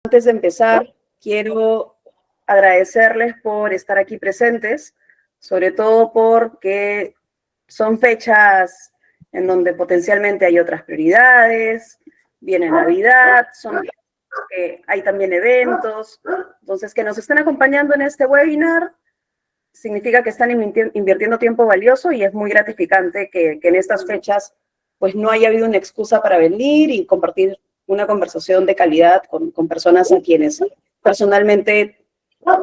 Antes de empezar, quiero agradecerles por estar aquí presentes, sobre todo porque son fechas en donde potencialmente hay otras prioridades, viene Navidad, hay también eventos, entonces que nos estén acompañando en este webinar significa que están invirtiendo tiempo valioso y es muy gratificante que en estas fechas pues no haya habido una excusa para venir y compartir una conversación de calidad con personas a quienes personalmente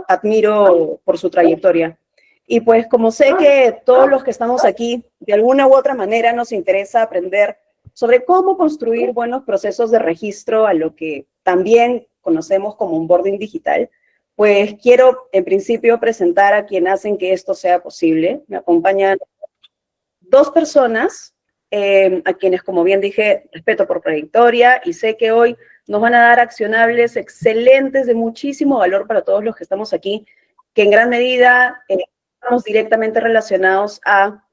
admiro por su trayectoria. Y pues como sé que todos los que estamos aquí, de alguna u otra manera nos interesa aprender sobre cómo construir buenos procesos de registro a lo que también conocemos como onboarding digital, pues quiero en principio presentar a quienes hacen que esto sea posible. Me acompañan dos personas a quienes, como bien dije, respeto por trayectoria y sé que hoy nos van a dar accionables excelentes de muchísimo valor para todos los que estamos aquí, que en gran medida estamos directamente relacionados a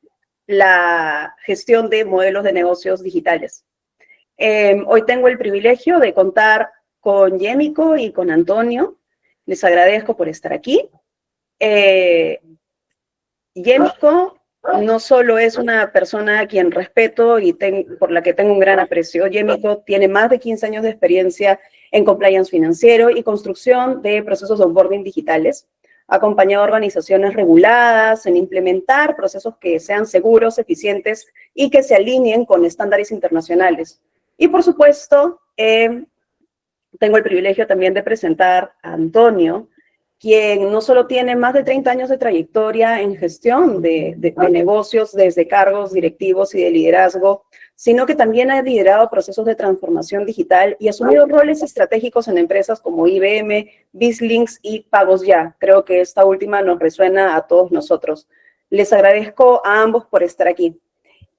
la gestión de modelos de negocios digitales. Hoy tengo el privilegio de contar con Yémico y con Antonio. Les agradezco por estar aquí. Yémico no solo es una persona a quien respeto y por la que tengo un gran aprecio. Yémico tiene más de 15 años de experiencia en compliance financiero y construcción de procesos de onboarding digitales. Ha acompañado a organizaciones reguladas en implementar procesos que sean seguros, eficientes y que se alineen con estándares internacionales. Y por supuesto, tengo el privilegio también de presentar a Antonio, quien no solo tiene más de 30 años de trayectoria en gestión de negocios desde cargos directivos y de liderazgo, sino que también ha liderado procesos de transformación digital y asumido roles estratégicos en empresas como IBM, BizLinks y Pagos Ya. Creo que esta última nos resuena a todos nosotros. Les agradezco a ambos por estar aquí.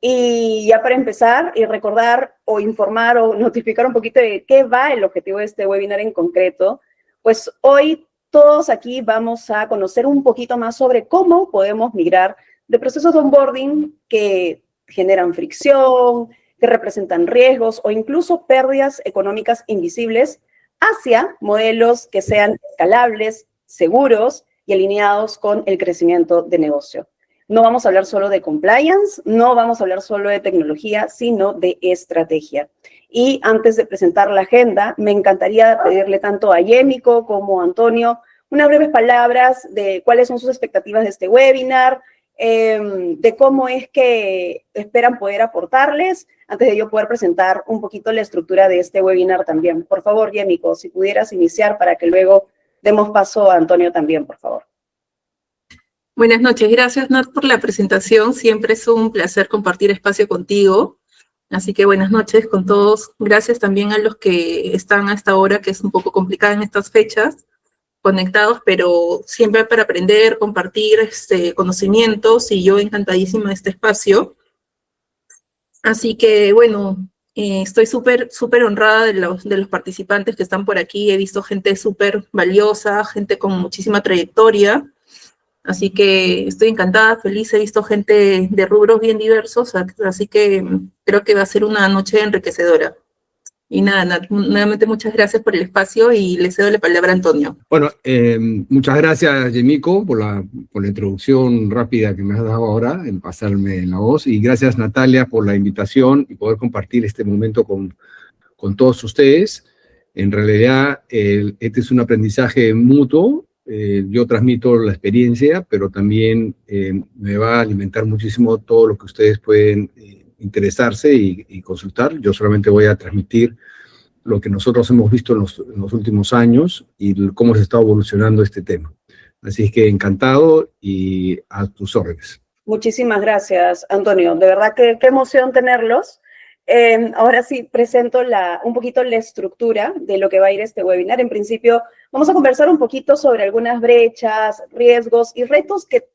Y ya para empezar, y recordar o informar o notificar un poquito de qué va el objetivo de este webinar en concreto, pues hoy todos aquí vamos a conocer un poquito más sobre cómo podemos migrar de procesos de onboarding que generan fricción, que representan riesgos o incluso pérdidas económicas invisibles hacia modelos que sean escalables, seguros y alineados con el crecimiento de negocio. No vamos a hablar solo de compliance, no vamos a hablar solo de tecnología, sino de estrategia. Y antes de presentar la agenda, me encantaría pedirle tanto a Yémico como a Antonio unas breves palabras de cuáles son sus expectativas de este webinar, de cómo es que esperan poder aportarles, antes de yo poder presentar un poquito la estructura de este webinar también. Por favor, Yémico, si pudieras iniciar para que luego demos paso a Antonio también, por favor. Buenas noches, gracias Nat por la presentación, siempre es un placer compartir espacio contigo, así que buenas noches con todos, gracias también a los que están a esta hora que es un poco complicada en estas fechas, conectados, pero siempre para aprender, compartir conocimientos y yo encantadísima de este espacio, así que bueno, estoy súper honrada de los participantes que están por aquí, he visto gente súper valiosa, gente con muchísima trayectoria. Así que estoy encantada, feliz, he visto gente de rubros bien diversos, así que creo que va a ser una noche enriquecedora. Y nada, nuevamente muchas gracias por el espacio y le cedo la palabra a Antonio. Bueno, muchas gracias, Yémico, por la introducción rápida que me has dado ahora, en pasarme la voz, y gracias, Natalia, por la invitación y poder compartir este momento con todos ustedes. En realidad, este es un aprendizaje mutuo. Yo transmito la experiencia, pero también me va a alimentar muchísimo todo lo que ustedes pueden interesarse y consultar. Yo solamente voy a transmitir lo que nosotros hemos visto en los últimos años y cómo se está evolucionando este tema. Así es que encantado y a tus órdenes. Muchísimas gracias, Antonio. De verdad que qué emoción tenerlos. Ahora sí presento un poquito la estructura de lo que va a ir este webinar. En principio, vamos a conversar un poquito sobre algunas brechas, riesgos y retos que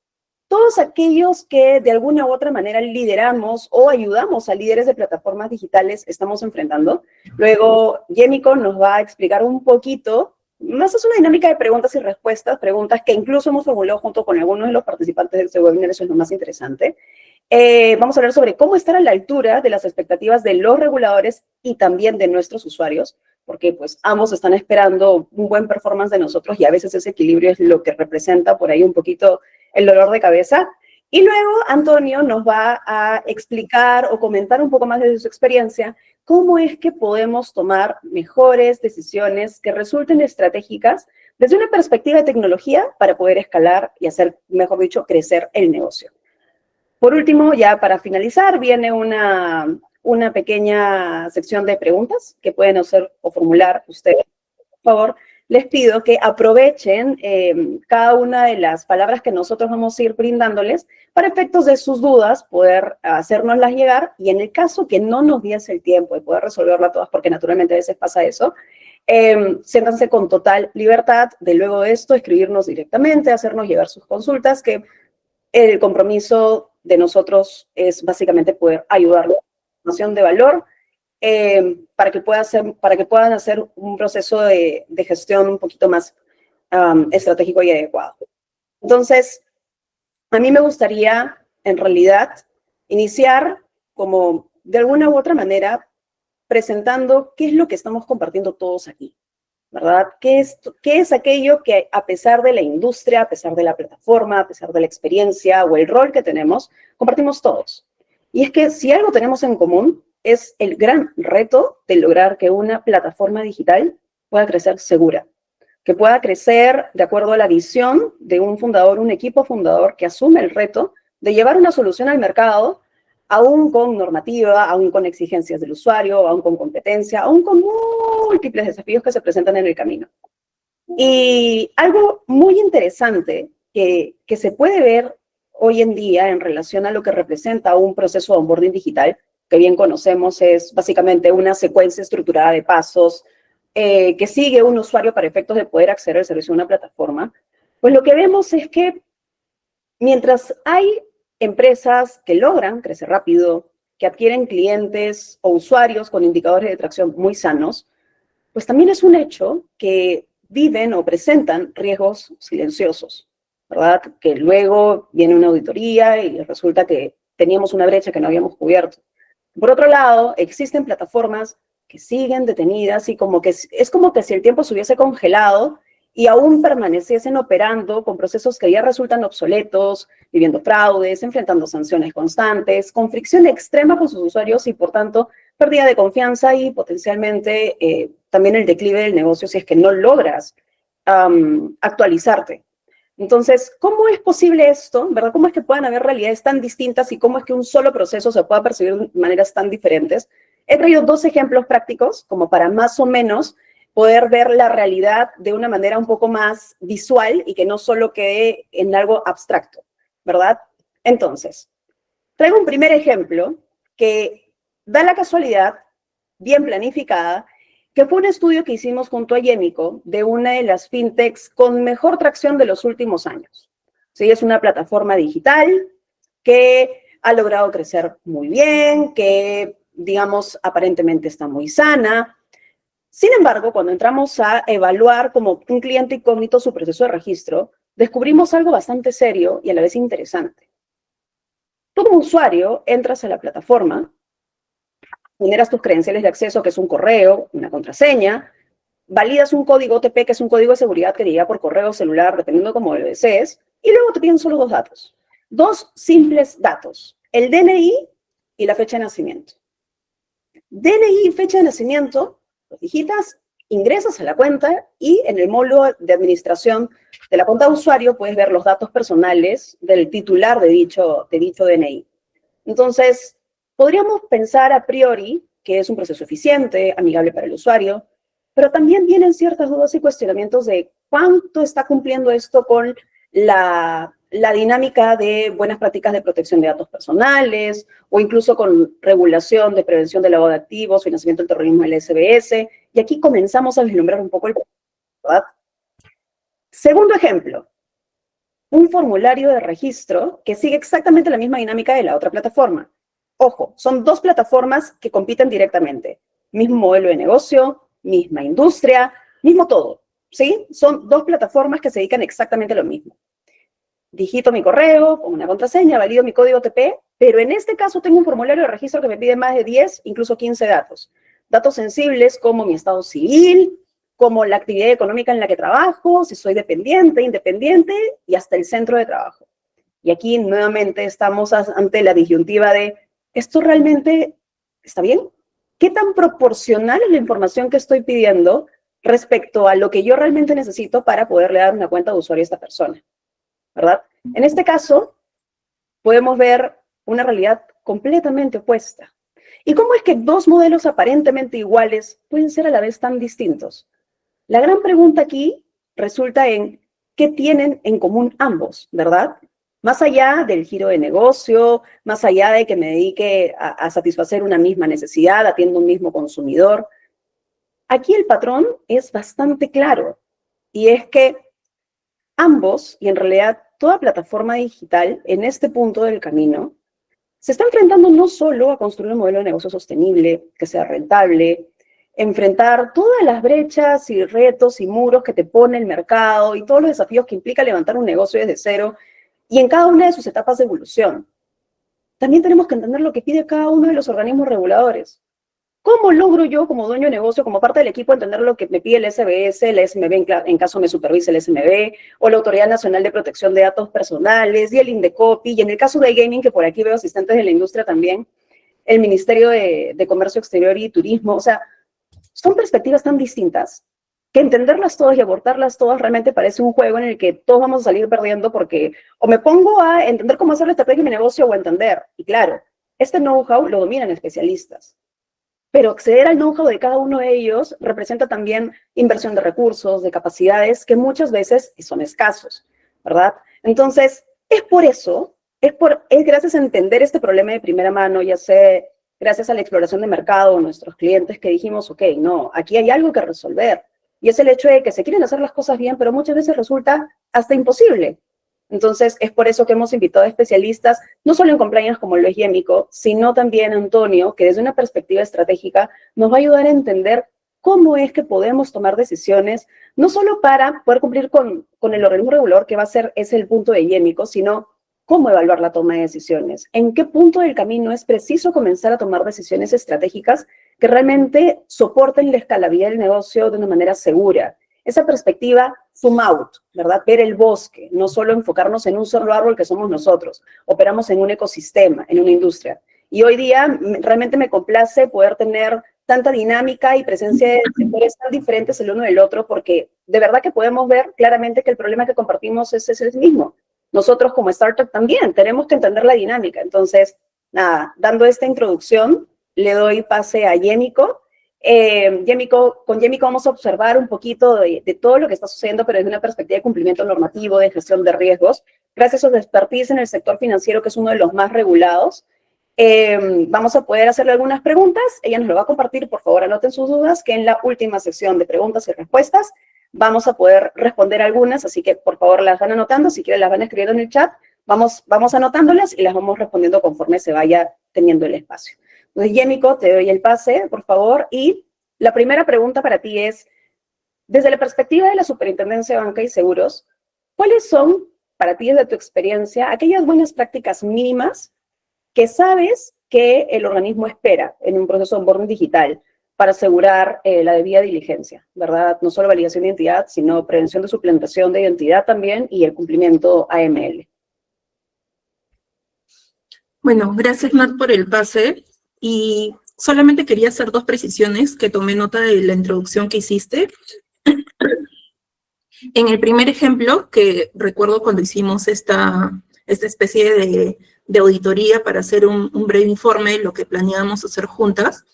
todos aquellos que de alguna u otra manera lideramos o ayudamos a líderes de plataformas digitales estamos enfrentando. Luego, Yémico nos va a explicar un poquito, más es una dinámica de preguntas y respuestas, preguntas que incluso hemos formulado junto con algunos de los participantes de este webinar, eso es lo más interesante. Vamos a hablar sobre cómo estar a la altura de las expectativas de los reguladores y también de nuestros usuarios. porque pues ambos están esperando un buen performance de nosotros y a veces ese equilibrio es lo que representa por ahí un poquito el dolor de cabeza. Y luego Antonio nos va a explicar o comentar un poco más de su experiencia cómo es que podemos tomar mejores decisiones que resulten estratégicas desde una perspectiva de tecnología para poder escalar y hacer, mejor dicho, crecer el negocio. Por último, ya para finalizar, viene una pequeña sección de preguntas que pueden hacer o formular ustedes. Por favor, les pido que aprovechen cada una de las palabras que nosotros vamos a ir brindándoles para efectos de sus dudas, poder hacérnoslas llegar, y en el caso que no nos diese el tiempo de poder resolverlas todas, porque naturalmente a veces pasa eso, siéntanse con total libertad de luego de esto escribirnos directamente, hacernos llegar sus consultas, que el compromiso de nosotros es básicamente poder ayudarlos con información de valor para que puedan hacer un proceso de gestión un poquito más estratégico y adecuado. Entonces, a mí me gustaría, en realidad, iniciar como de alguna u otra manera presentando qué es lo que estamos compartiendo todos aquí, ¿verdad? ¿Qué es aquello que a pesar de la industria, a pesar de la plataforma, a pesar de la experiencia o el rol que tenemos, compartimos todos? Y es que si algo tenemos en común es el gran reto de lograr que una plataforma digital pueda crecer segura, que pueda crecer de acuerdo a la visión de un fundador, un equipo fundador que asume el reto de llevar una solución al mercado, aún con normativa, aún con exigencias del usuario, aún con competencia, aún con múltiples desafíos que se presentan en el camino. Y algo muy interesante que se puede ver hoy en día en relación a lo que representa un proceso de onboarding digital, que bien conocemos, es básicamente una secuencia estructurada de pasos que sigue un usuario para efectos de poder acceder al servicio de una plataforma, pues lo que vemos es que mientras hay empresas que logran crecer rápido, que adquieren clientes o usuarios con indicadores de tracción muy sanos, pues también es un hecho que viven o presentan riesgos silenciosos, ¿verdad? Que luego viene una auditoría y resulta que teníamos una brecha que no habíamos cubierto. Por otro lado, existen plataformas que siguen detenidas y es como que si el tiempo se hubiese congelado y aún permaneciesen operando con procesos que ya resultan obsoletos, viviendo fraudes, enfrentando sanciones constantes, con fricción extrema con sus usuarios y, por tanto, pérdida de confianza y potencialmente también el declive del negocio si es que no logras actualizarte. Entonces, ¿cómo es posible esto? ¿Verdad? ¿Cómo es que puedan haber realidades tan distintas y cómo es que un solo proceso se pueda percibir de maneras tan diferentes? He traído 2 ejemplos prácticos como para más o menos poder ver la realidad de una manera un poco más visual y que no solo quede en algo abstracto, ¿verdad? Entonces, traigo un primer ejemplo que da la casualidad, bien planificada, que fue un estudio que hicimos junto a Yémico de una de las fintechs con mejor tracción de los últimos años. Sí, es una plataforma digital que ha logrado crecer muy bien, que, digamos, aparentemente está muy sana. Sin embargo, cuando entramos a evaluar como un cliente incógnito su proceso de registro, descubrimos algo bastante serio y a la vez interesante. Todo usuario entras a la plataforma, generas tus credenciales de acceso, que es un correo, una contraseña, validas un código OTP, que es un código de seguridad que te llega por correo celular, dependiendo de cómo lo desees, y luego te piden solo 2 datos. 2 simples datos, el DNI y la fecha de nacimiento. DNI y fecha de nacimiento, los digitas, ingresas a la cuenta y en el módulo de administración de la cuenta de usuario puedes ver los datos personales del titular de dicho DNI. Entonces, podríamos pensar a priori que es un proceso eficiente, amigable para el usuario, pero también vienen ciertas dudas y cuestionamientos de cuánto está cumpliendo esto con la dinámica de buenas prácticas de protección de datos personales o incluso con regulación de prevención del lavado de activos, financiamiento del terrorismo del SBS. Y aquí comenzamos a vislumbrar un poco el problema, ¿verdad? Segundo ejemplo, un formulario de registro que sigue exactamente la misma dinámica de la otra plataforma. Ojo, son 2 plataformas que compiten directamente. Mismo modelo de negocio, misma industria, mismo todo, ¿sí? Son 2 plataformas que se dedican exactamente a lo mismo. Digito mi correo, pongo una contraseña, valido mi código OTP, pero en este caso tengo un formulario de registro que me pide más de 10, incluso 15 datos. datos sensibles como mi estado civil, como la actividad económica en la que trabajo, si soy dependiente, independiente y hasta el centro de trabajo. Y aquí nuevamente estamos ante la disyuntiva de, ¿esto realmente está bien? ¿Qué tan proporcional es la información que estoy pidiendo respecto a lo que yo realmente necesito para poderle dar una cuenta de usuario a esta persona? ¿Verdad? En este caso, podemos ver una realidad completamente opuesta. ¿Y cómo es que dos modelos aparentemente iguales pueden ser a la vez tan distintos? La gran pregunta aquí resulta en qué tienen en común ambos, ¿verdad? Más allá del giro de negocio, más allá de que me dedique a satisfacer una misma necesidad, atiendo un mismo consumidor, aquí el patrón es bastante claro, y es que ambos, y en realidad toda plataforma digital en este punto del camino, se está enfrentando no solo a construir un modelo de negocio sostenible, que sea rentable, enfrentar todas las brechas y retos y muros que te pone el mercado y todos los desafíos que implica levantar un negocio desde cero y en cada una de sus etapas de evolución. También tenemos que entender lo que pide cada uno de los organismos reguladores. ¿Cómo logro yo, como dueño de negocio, como parte del equipo, entender lo que me pide el SBS, el SMB en caso me supervise el SMB, o la Autoridad Nacional de Protección de Datos Personales, y el INDECOPI, y en el caso de gaming, que por aquí veo asistentes de la industria también, el Ministerio de Comercio Exterior y Turismo? O sea, son perspectivas tan distintas que entenderlas todas y abordarlas todas realmente parece un juego en el que todos vamos a salir perdiendo porque o me pongo a entender cómo hacer la estrategia de mi negocio o a entender. Y claro, este know-how lo dominan especialistas. Pero acceder al know-how de cada uno de ellos representa también inversión de recursos, de capacidades, que muchas veces son escasos, ¿verdad? Entonces, es por eso, es gracias a entender este problema de primera mano, ya sea gracias a la exploración de mercado o nuestros clientes, que dijimos, ok, no, aquí hay algo que resolver. Y es el hecho de que se quieren hacer las cosas bien, pero muchas veces resulta hasta imposible. Entonces, es por eso que hemos invitado a especialistas, no solo en compliance como lo es Yémico, sino también Antonio, que desde una perspectiva estratégica nos va a ayudar a entender cómo es que podemos tomar decisiones, no solo para poder cumplir con el organismo regulador, que va a ser, es el punto de Yémico, sino cómo evaluar la toma de decisiones, en qué punto del camino es preciso comenzar a tomar decisiones estratégicas que realmente soporten la escalabilidad del negocio de una manera segura. Esa perspectiva zoom out, ¿verdad? Ver el bosque, no solo enfocarnos en un solo árbol que somos nosotros. Operamos en un ecosistema, en una industria. Y hoy día realmente me complace poder tener tanta dinámica y presencia de sectores tan diferentes el uno del otro, porque de verdad que podemos ver claramente que el problema que compartimos es el mismo. Nosotros como startup también tenemos que entender la dinámica. Entonces, nada, dando esta introducción, le doy pase a Yémico. Con Yémico vamos a observar un poquito de todo lo que está sucediendo, pero desde una perspectiva de cumplimiento normativo, de gestión de riesgos, gracias a su expertise en el sector financiero, que es uno de los más regulados. Vamos a poder hacerle algunas preguntas, ella nos lo va a compartir, por favor anoten sus dudas, que en la última sección de preguntas y respuestas vamos a poder responder algunas, así que por favor las van anotando, si quieren las van escribiendo en el chat, vamos anotándolas y las vamos respondiendo conforme se vaya teniendo el espacio. Entonces, Yémico, te doy el pase, por favor, y la primera pregunta para ti es, desde la perspectiva de la Superintendencia de Banca y Seguros, ¿cuáles son, para ti desde tu experiencia, aquellas buenas prácticas mínimas que sabes que el organismo espera en un proceso de onboarding digital para asegurar la debida diligencia, ¿verdad? No solo validación de identidad, sino prevención de suplantación de identidad también y el cumplimiento AML. Bueno, gracias, Nat, por el pase. Y solamente quería hacer dos precisiones que tomé nota de la introducción que hiciste. En el primer ejemplo, que recuerdo cuando hicimos esta especie de auditoría para hacer un breve informe de lo que planeábamos hacer juntas,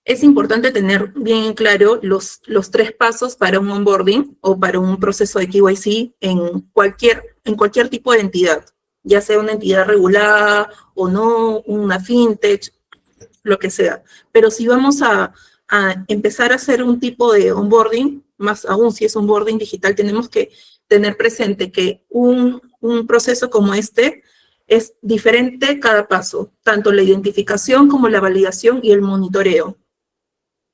es importante tener bien claro los 3 pasos para un onboarding o para un proceso de KYC en cualquier tipo de entidad, ya sea una entidad regulada o no, una fintech, lo que sea. Pero si vamos a empezar a hacer un tipo de onboarding, más aún si es onboarding digital, tenemos que tener presente que un proceso como este es diferente cada paso, tanto la identificación como la validación y el monitoreo.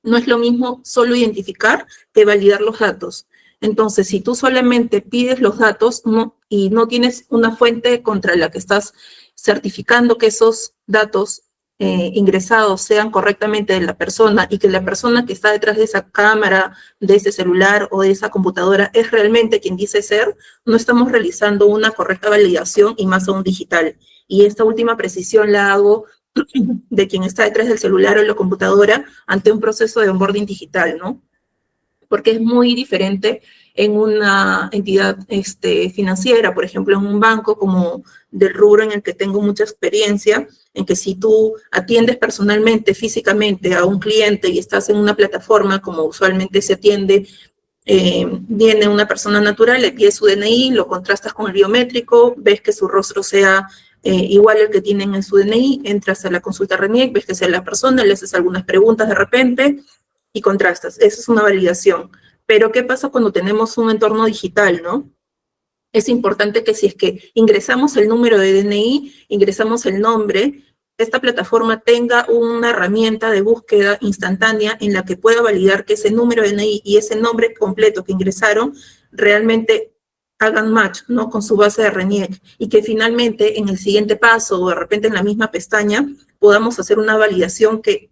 No es lo mismo solo identificar que validar los datos. Entonces, si tú solamente pides los datos y no tienes una fuente contra la que estás certificando que esos datos ingresados sean correctamente de la persona y que la persona que está detrás de esa cámara, de ese celular o de esa computadora es realmente quien dice ser, no estamos realizando una correcta validación y más aún digital. Y esta última precisión la hago de quien está detrás del celular o la computadora ante un proceso de onboarding digital, ¿no? Porque es muy diferente en una entidad financiera, por ejemplo, en un banco como del rubro en el que tengo mucha experiencia, en que si tú atiendes personalmente, físicamente a un cliente y estás en una plataforma como usualmente se atiende, viene una persona natural, le pides su DNI, lo contrastas con el biométrico, ves que su rostro sea igual al que tienen en su DNI, entras a la consulta RENIEC, ves que sea la persona, le haces algunas preguntas de repente y contrastas. Esa es una validación. Pero, ¿qué pasa cuando tenemos un entorno digital, no? Es importante que si es que ingresamos el número de DNI, ingresamos el nombre, esta plataforma tenga una herramienta de búsqueda instantánea en la que pueda validar que ese número de DNI y ese nombre completo que ingresaron realmente hagan match, ¿no?, con su base de RENIEC, y que finalmente en el siguiente paso o de repente en la misma pestaña podamos hacer una validación que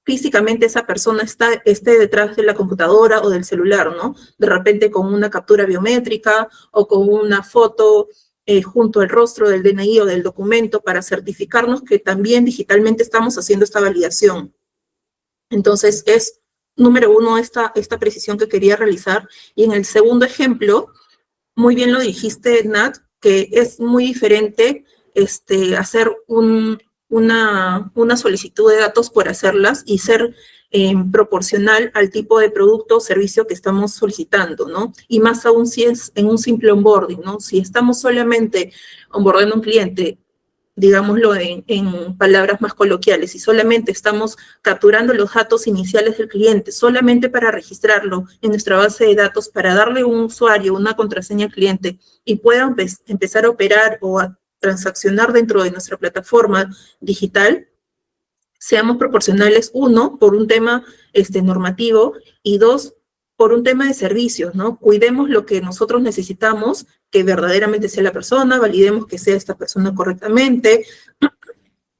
físicamente esa persona esté detrás de la computadora o del celular, ¿no? De repente con una captura biométrica o con una foto junto al rostro del DNI o del documento para certificarnos que también digitalmente estamos haciendo esta validación. Entonces, es número uno esta precisión que quería realizar. Y en el segundo ejemplo, muy bien lo dijiste, Nat, que es muy diferente hacer una solicitud de datos por hacerlas y ser proporcional al tipo de producto o servicio que estamos solicitando, ¿no? Y más aún si es en un simple onboarding, ¿no? Si estamos solamente onboardando a un cliente, digámoslo en palabras más coloquiales, y solamente estamos capturando los datos iniciales del cliente, solamente para registrarlo en nuestra base de datos, para darle un usuario, una contraseña al cliente, y pueda empezar a operar o a transaccionar dentro de nuestra plataforma digital, seamos proporcionales, uno, por un tema normativo, y dos, por un tema de servicios, ¿no? Cuidemos lo que nosotros necesitamos, que verdaderamente sea la persona, validemos que sea esta persona correctamente,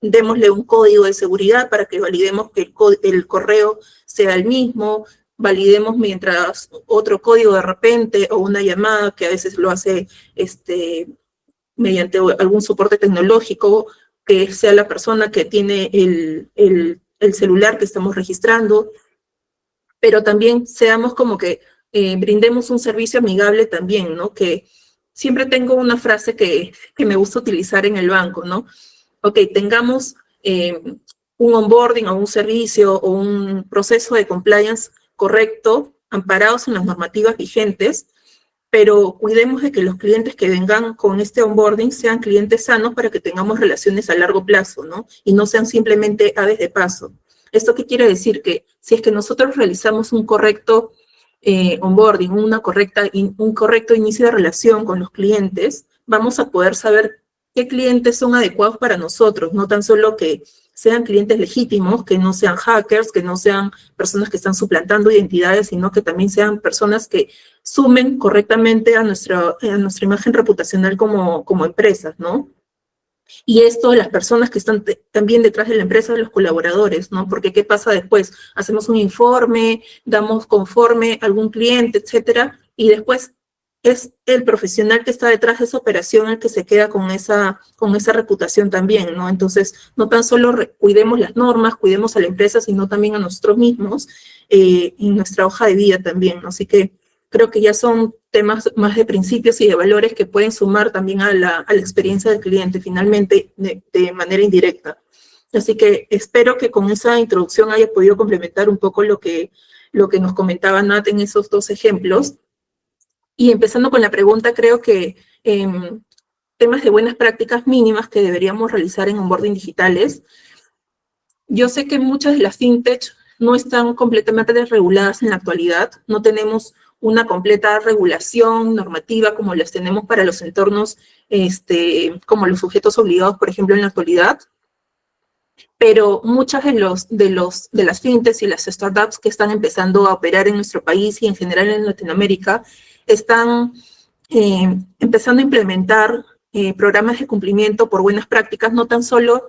démosle un código de seguridad para que validemos que el correo sea el mismo, validemos mientras otro código de repente o una llamada que a veces lo hace mediante algún soporte tecnológico, que sea la persona que tiene el celular que estamos registrando, pero también seamos como que brindemos un servicio amigable también, ¿no? Que siempre tengo una frase que me gusta utilizar en el banco, ¿no? Ok, tengamos un onboarding o un servicio o un proceso de compliance correcto, amparados en las normativas vigentes, pero cuidemos de que los clientes que vengan con este onboarding sean clientes sanos para que tengamos relaciones a largo plazo, ¿no? Y no sean simplemente aves de paso. ¿Esto qué quiere decir? Que si es que nosotros realizamos un correcto onboarding, un correcto inicio de relación con los clientes, vamos a poder saber qué clientes son adecuados para nosotros, no tan solo que sean clientes legítimos, que no sean hackers, que no sean personas que están suplantando identidades, sino que también sean personas que sumen correctamente a nuestra imagen reputacional como empresas, ¿no? Y esto, las personas que están también detrás de la empresa, los colaboradores, ¿no? Porque ¿qué pasa después? Hacemos un informe, damos conforme a algún cliente, etcétera, y después es el profesional que está detrás de esa operación el que se queda con esa reputación también, ¿no? Entonces, no tan solo cuidemos las normas, cuidemos a la empresa, sino también a nosotros mismos en nuestra hoja de vida también, ¿no? Así que creo que ya son temas más de principios y de valores que pueden sumar también a la experiencia del cliente, finalmente, de manera indirecta. Así que espero que con esa introducción haya podido complementar un poco lo que nos comentaba Nat en esos dos ejemplos. Y empezando con la pregunta, creo que temas de buenas prácticas mínimas que deberíamos realizar en onboarding digitales. Yo sé que muchas de las fintech no están completamente desreguladas en la actualidad, no tenemos una completa regulación normativa como las tenemos para los entornos, como los sujetos obligados, por ejemplo, en la actualidad. Pero muchas de las fintechs y las startups que están empezando a operar en nuestro país y en general en Latinoamérica están empezando a implementar programas de cumplimiento por buenas prácticas, no tan solo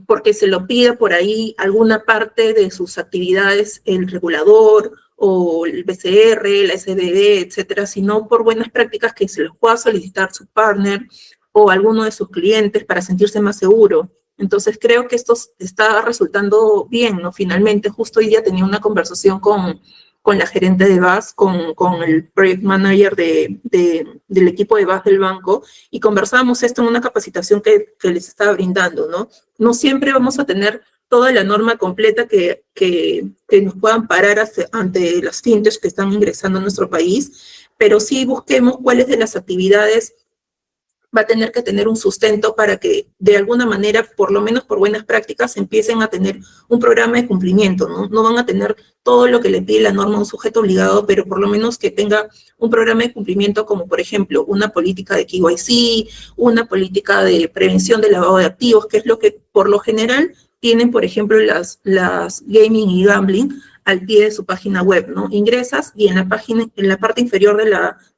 porque se lo pida por ahí alguna parte de sus actividades el regulador o el BCR, la SDD, etcétera, sino por buenas prácticas que se los pueda solicitar su partner o alguno de sus clientes para sentirse más seguro. Entonces creo que esto está resultando bien, ¿no? Finalmente, justo hoy día tenía una conversación con la gerente de BAS, con el project manager del equipo de BAS del banco, y conversábamos esto en una capacitación que les estaba brindando, ¿no? No siempre vamos a tener toda la norma completa que nos puedan parar ante las fintechs que están ingresando a nuestro país, pero sí busquemos cuáles de las actividades va a tener que tener un sustento para que de alguna manera, por lo menos por buenas prácticas, empiecen a tener un programa de cumplimiento, ¿no? No van a tener todo lo que le pide la norma a un sujeto obligado, pero por lo menos que tenga un programa de cumplimiento como, por ejemplo, una política de KYC, una política de prevención del lavado de activos, que es lo que por lo general tienen, por ejemplo, las gaming y gambling al pie de su página web, ¿no? Ingresas y en la parte inferior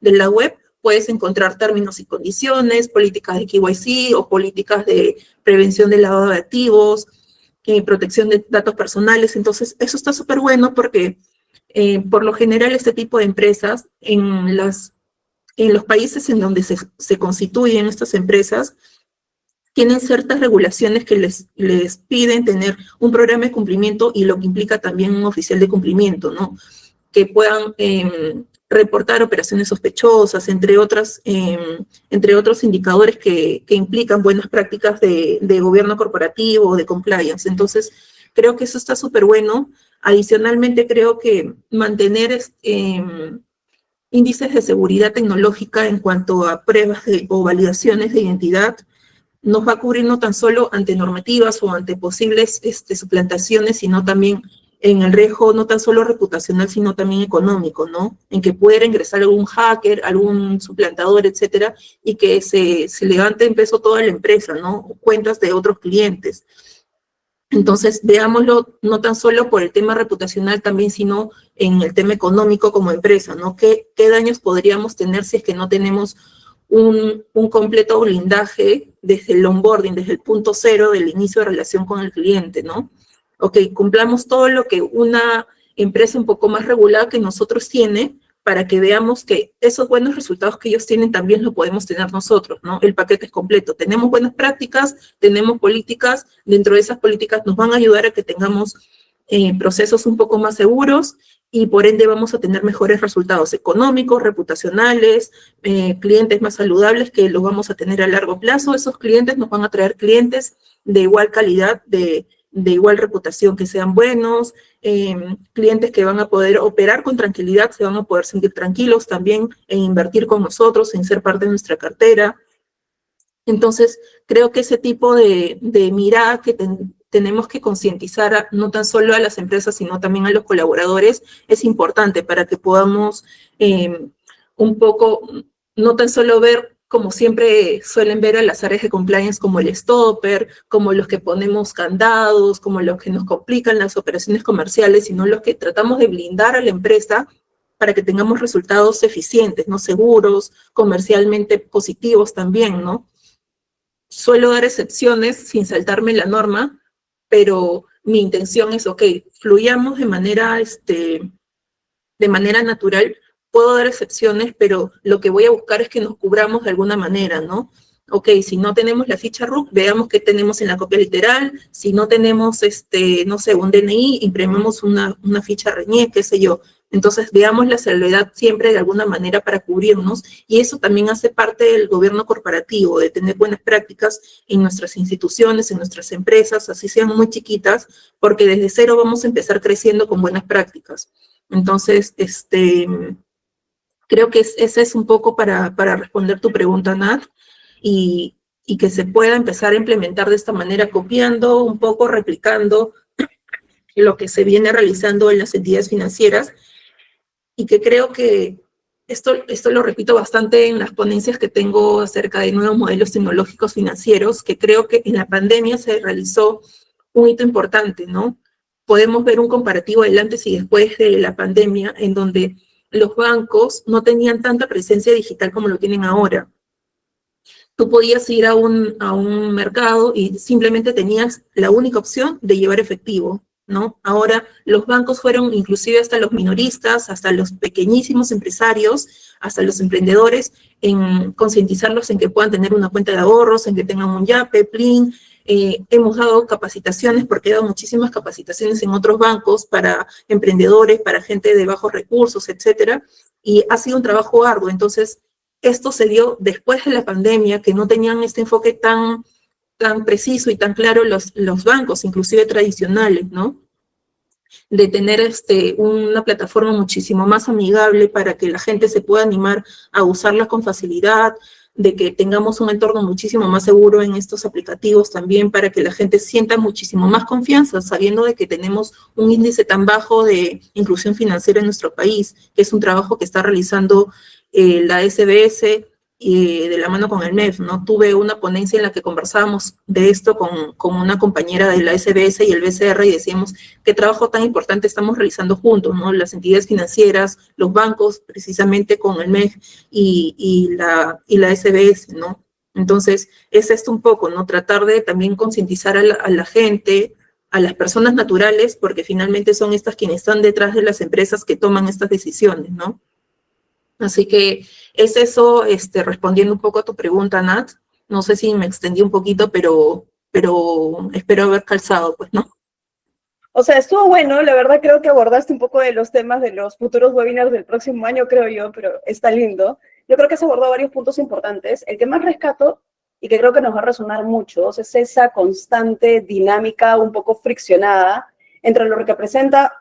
de la web puedes encontrar términos y condiciones, políticas de KYC o políticas de prevención del lavado de activos, protección de datos personales. Entonces, eso está súper bueno porque por lo general este tipo de empresas en los países en donde se constituyen estas empresas tienen ciertas regulaciones que les piden tener un programa de cumplimiento y lo que implica también un oficial de cumplimiento, ¿no? Que puedan reportar operaciones sospechosas, entre otros indicadores que implican buenas prácticas de gobierno corporativo o de compliance. Entonces, creo que eso está súper bueno. Adicionalmente, creo que mantener índices de seguridad tecnológica en cuanto a pruebas o validaciones de identidad nos va a cubrir no tan solo ante normativas o ante posibles suplantaciones, sino también en el riesgo no tan solo reputacional, sino también económico, ¿no? En que pudiera ingresar algún hacker, algún suplantador, etcétera, y que se levante en peso toda la empresa, ¿no? Cuentas de otros clientes. Entonces, veámoslo no tan solo por el tema reputacional también, sino en el tema económico como empresa, ¿no? ¿Qué daños podríamos tener si es que no tenemos un completo blindaje desde el onboarding, desde el punto cero del inicio de relación con el cliente, ¿no? Ok, cumplamos todo lo que una empresa un poco más regulada que nosotros tiene para que veamos que esos buenos resultados que ellos tienen también lo podemos tener nosotros, ¿no? El paquete es completo. Tenemos buenas prácticas, tenemos políticas, dentro de esas políticas nos van a ayudar a que tengamos procesos un poco más seguros y por ende vamos a tener mejores resultados económicos, reputacionales, clientes más saludables que los vamos a tener a largo plazo. Esos clientes nos van a traer clientes de igual calidad, de igual reputación, que sean buenos, clientes que van a poder operar con tranquilidad, se van a poder sentir tranquilos también en invertir con nosotros, en ser parte de nuestra cartera. Entonces, creo que ese tipo de mirada que tenemos que concientizar no tan solo a las empresas, sino también a los colaboradores, es importante para que podamos un poco, no tan solo ver como siempre suelen ver a las áreas de compliance como el stopper, como los que ponemos candados, como los que nos complican las operaciones comerciales, sino los que tratamos de blindar a la empresa para que tengamos resultados eficientes, ¿no? Seguros, comercialmente positivos también, ¿no? Suelo dar excepciones sin saltarme la norma, pero mi intención es, ok, fluyamos de manera natural. Puedo dar excepciones, pero lo que voy a buscar es que nos cubramos de alguna manera, ¿no? Ok, si no tenemos la ficha RUC, veamos qué tenemos en la copia literal. Si no tenemos, no sé, un DNI, imprimimos una ficha RENIEC, qué sé yo. Entonces, veamos la salvedad siempre de alguna manera para cubrirnos, y eso también hace parte del gobierno corporativo, de tener buenas prácticas en nuestras instituciones, en nuestras empresas, así sean muy chiquitas, porque desde cero vamos a empezar creciendo con buenas prácticas. Entonces, creo que ese es un poco para responder tu pregunta, Nat, y que se pueda empezar a implementar de esta manera, copiando, un poco replicando lo que se viene realizando en las entidades financieras, y que creo que esto lo repito bastante en las ponencias que tengo acerca de nuevos modelos tecnológicos financieros, que creo que en la pandemia se realizó un hito importante, ¿no? Podemos ver un comparativo del antes y después de la pandemia, en donde los bancos no tenían tanta presencia digital como lo tienen ahora. tú podías ir a un mercado y simplemente tenías la única opción de llevar efectivo, ¿no? Ahora los bancos fueron inclusive hasta los minoristas, hasta los pequeñísimos empresarios, hasta los emprendedores, en concientizarlos en que puedan tener una cuenta de ahorros, en que tengan un Yape, Plin. Hemos dado capacitaciones, porque he dado muchísimas capacitaciones en otros bancos para emprendedores, para gente de bajos recursos, etcétera, y ha sido un trabajo arduo. Entonces, esto se dio después de la pandemia, que no tenían este enfoque tan preciso y tan claro los bancos, inclusive tradicionales, ¿no? De tener una plataforma muchísimo más amigable para que la gente se pueda animar a usarla con facilidad, de que tengamos un entorno muchísimo más seguro en estos aplicativos también, para que la gente sienta muchísimo más confianza, sabiendo de que tenemos un índice tan bajo de inclusión financiera en nuestro país, que es un trabajo que está realizando la SBS de la mano con el MEF, ¿no? Tuve una ponencia en la que conversábamos de esto con una compañera de la SBS y el BCR y decíamos qué trabajo tan importante estamos realizando juntos, ¿no? Las entidades financieras, los bancos, precisamente con el MEF y la SBS, ¿no? Entonces, es esto un poco, ¿no? Tratar de también concientizar a la gente, a las personas naturales, porque finalmente son estas quienes están detrás de las empresas que toman estas decisiones, ¿no? Así que es eso, respondiendo un poco a tu pregunta, Nat. No sé si me extendí un poquito, pero espero haber calzado, pues, ¿no? O sea, estuvo bueno, la verdad creo que abordaste un poco de los temas de los futuros webinars del próximo año, creo yo, pero está lindo. Yo creo que has abordado varios puntos importantes. El que más rescato y que creo que nos va a resonar mucho es esa constante dinámica un poco friccionada entre lo que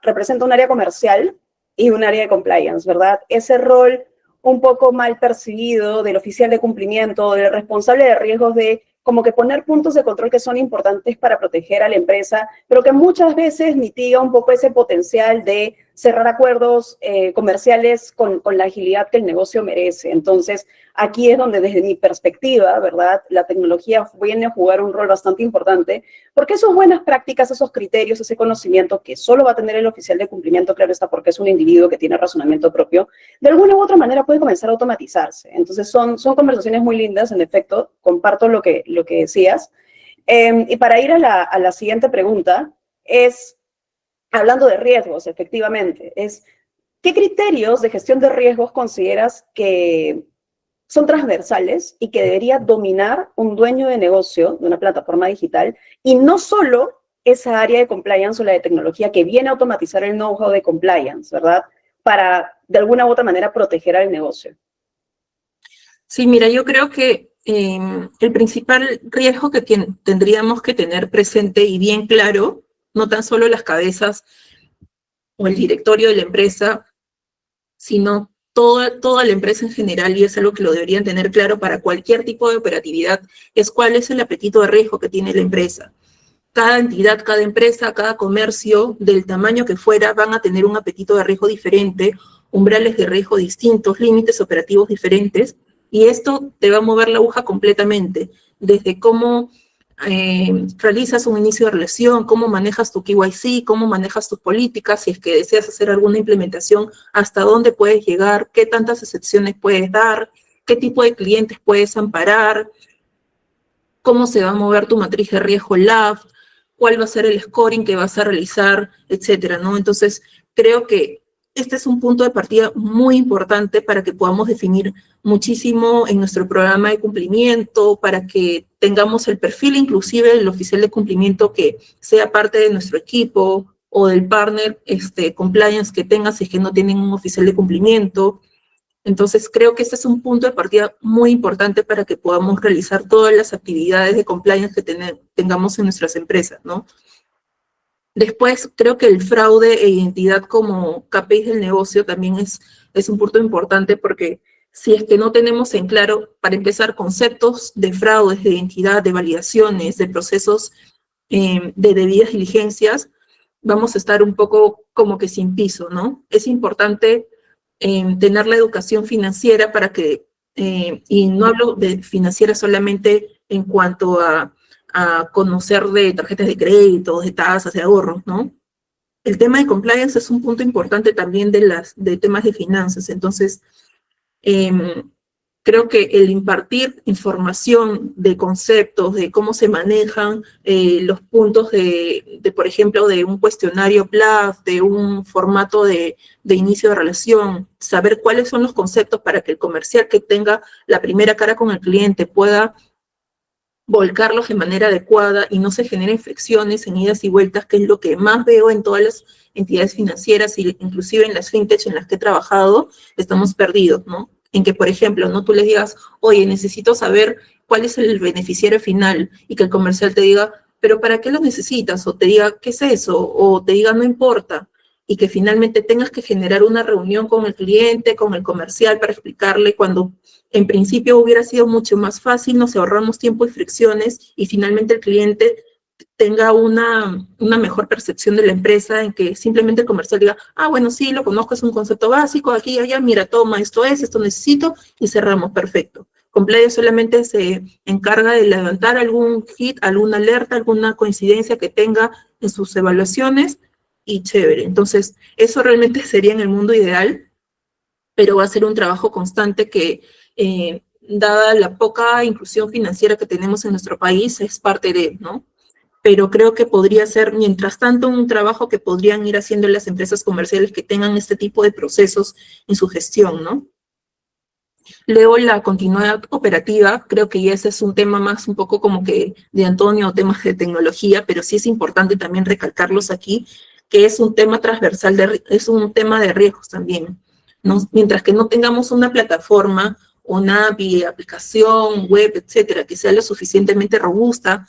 representa un área comercial y un área de compliance, ¿verdad? Ese rol un poco mal percibido del oficial de cumplimiento, del responsable de riesgos, de como que poner puntos de control que son importantes para proteger a la empresa, pero que muchas veces mitiga un poco ese potencial de cerrar acuerdos comerciales con la agilidad que el negocio merece. Entonces, aquí es donde desde mi perspectiva, ¿verdad?, la tecnología viene a jugar un rol bastante importante, porque esas buenas prácticas, esos criterios, ese conocimiento que solo va a tener el oficial de cumplimiento, claro está, porque es un individuo que tiene razonamiento propio, de alguna u otra manera puede comenzar a automatizarse. Entonces, son conversaciones muy lindas, en efecto, comparto lo que decías. Y para ir a la siguiente pregunta, es, hablando de riesgos, efectivamente, es, ¿qué criterios de gestión de riesgos consideras que son transversales y que debería dominar un dueño de negocio de una plataforma digital, y no solo esa área de compliance o la de tecnología que viene a automatizar el know-how de compliance, ¿verdad?, para de alguna u otra manera proteger al negocio? Sí, mira, yo creo que el principal riesgo que tendríamos que tener presente y bien claro, no tan solo las cabezas o el directorio de la empresa, sino toda la empresa en general, y es algo que lo deberían tener claro para cualquier tipo de operatividad, es cuál es el apetito de riesgo que tiene la empresa. Cada entidad, cada empresa, cada comercio, del tamaño que fuera, van a tener un apetito de riesgo diferente, umbrales de riesgo distintos, límites operativos diferentes, y esto te va a mover la aguja completamente, desde cómo realizas un inicio de relación, cómo manejas tu KYC, cómo manejas tus políticas, si es que deseas hacer alguna implementación, hasta dónde puedes llegar, qué tantas excepciones puedes dar, qué tipo de clientes puedes amparar, cómo se va a mover tu matriz de riesgo LAB, cuál va a ser el scoring que vas a realizar, etcétera, ¿no? Entonces, creo que este es un punto de partida muy importante para que podamos definir muchísimo en nuestro programa de cumplimiento, para que tengamos el perfil inclusive del oficial de cumplimiento que sea parte de nuestro equipo o del partner compliance que tenga si es que no tienen un oficial de cumplimiento. Entonces, creo que este es un punto de partida muy importante para que podamos realizar todas las actividades de compliance que tengamos en nuestras empresas, ¿no? Después, creo que el fraude e identidad como KPIs del negocio también es un punto importante, porque si es que no tenemos en claro, para empezar, conceptos de fraudes, de identidad, de validaciones, de procesos de debidas diligencias, vamos a estar un poco como que sin piso, ¿no? Es importante tener la educación financiera para que, y no hablo de financiera solamente en cuanto a conocer de tarjetas de crédito, de tasas, de ahorros, ¿no? El tema de compliance es un punto importante también de temas de finanzas. Entonces, creo que el impartir información de conceptos, de cómo se manejan los puntos por ejemplo, de un cuestionario PLAF, de un formato de inicio de relación, saber cuáles son los conceptos para que el comercial que tenga la primera cara con el cliente pueda volcarlos de manera adecuada y no se generen fricciones en idas y vueltas, que es lo que más veo en todas las entidades financieras y inclusive en las fintech en las que he trabajado, estamos perdidos, ¿no? En que, por ejemplo, ¿no? Tú les digas, oye, necesito saber cuál es el beneficiario final, y que el comercial te diga, pero ¿para qué lo necesitas? O te diga, ¿qué es eso? O te diga, no importa. Y que finalmente tengas que generar una reunión con el cliente, con el comercial, para explicarle, cuando en principio hubiera sido mucho más fácil, nos ahorramos tiempo y fricciones, y finalmente el cliente tenga una mejor percepción de la empresa, en que simplemente el comercial diga, bueno, sí, lo conozco, es un concepto básico, aquí y allá, mira, toma, esto necesito, y cerramos, perfecto. Compliance solamente se encarga de levantar algún hit, alguna alerta, alguna coincidencia que tenga en sus evaluaciones, y chévere. Entonces, eso realmente sería en el mundo ideal, pero va a ser un trabajo constante que, dada la poca inclusión financiera que tenemos en nuestro país, es parte de, ¿no? Pero creo que podría ser, mientras tanto, un trabajo que podrían ir haciendo las empresas comerciales que tengan este tipo de procesos en su gestión, ¿no? Luego, la continuidad operativa, creo que ya ese es un tema más un poco como que de Antonio, o temas de tecnología, pero sí es importante también recalcarlos aquí, que es un tema transversal, es un tema de riesgos también, ¿no? Mientras que no tengamos una plataforma, una API, aplicación, web, etcétera, que sea lo suficientemente robusta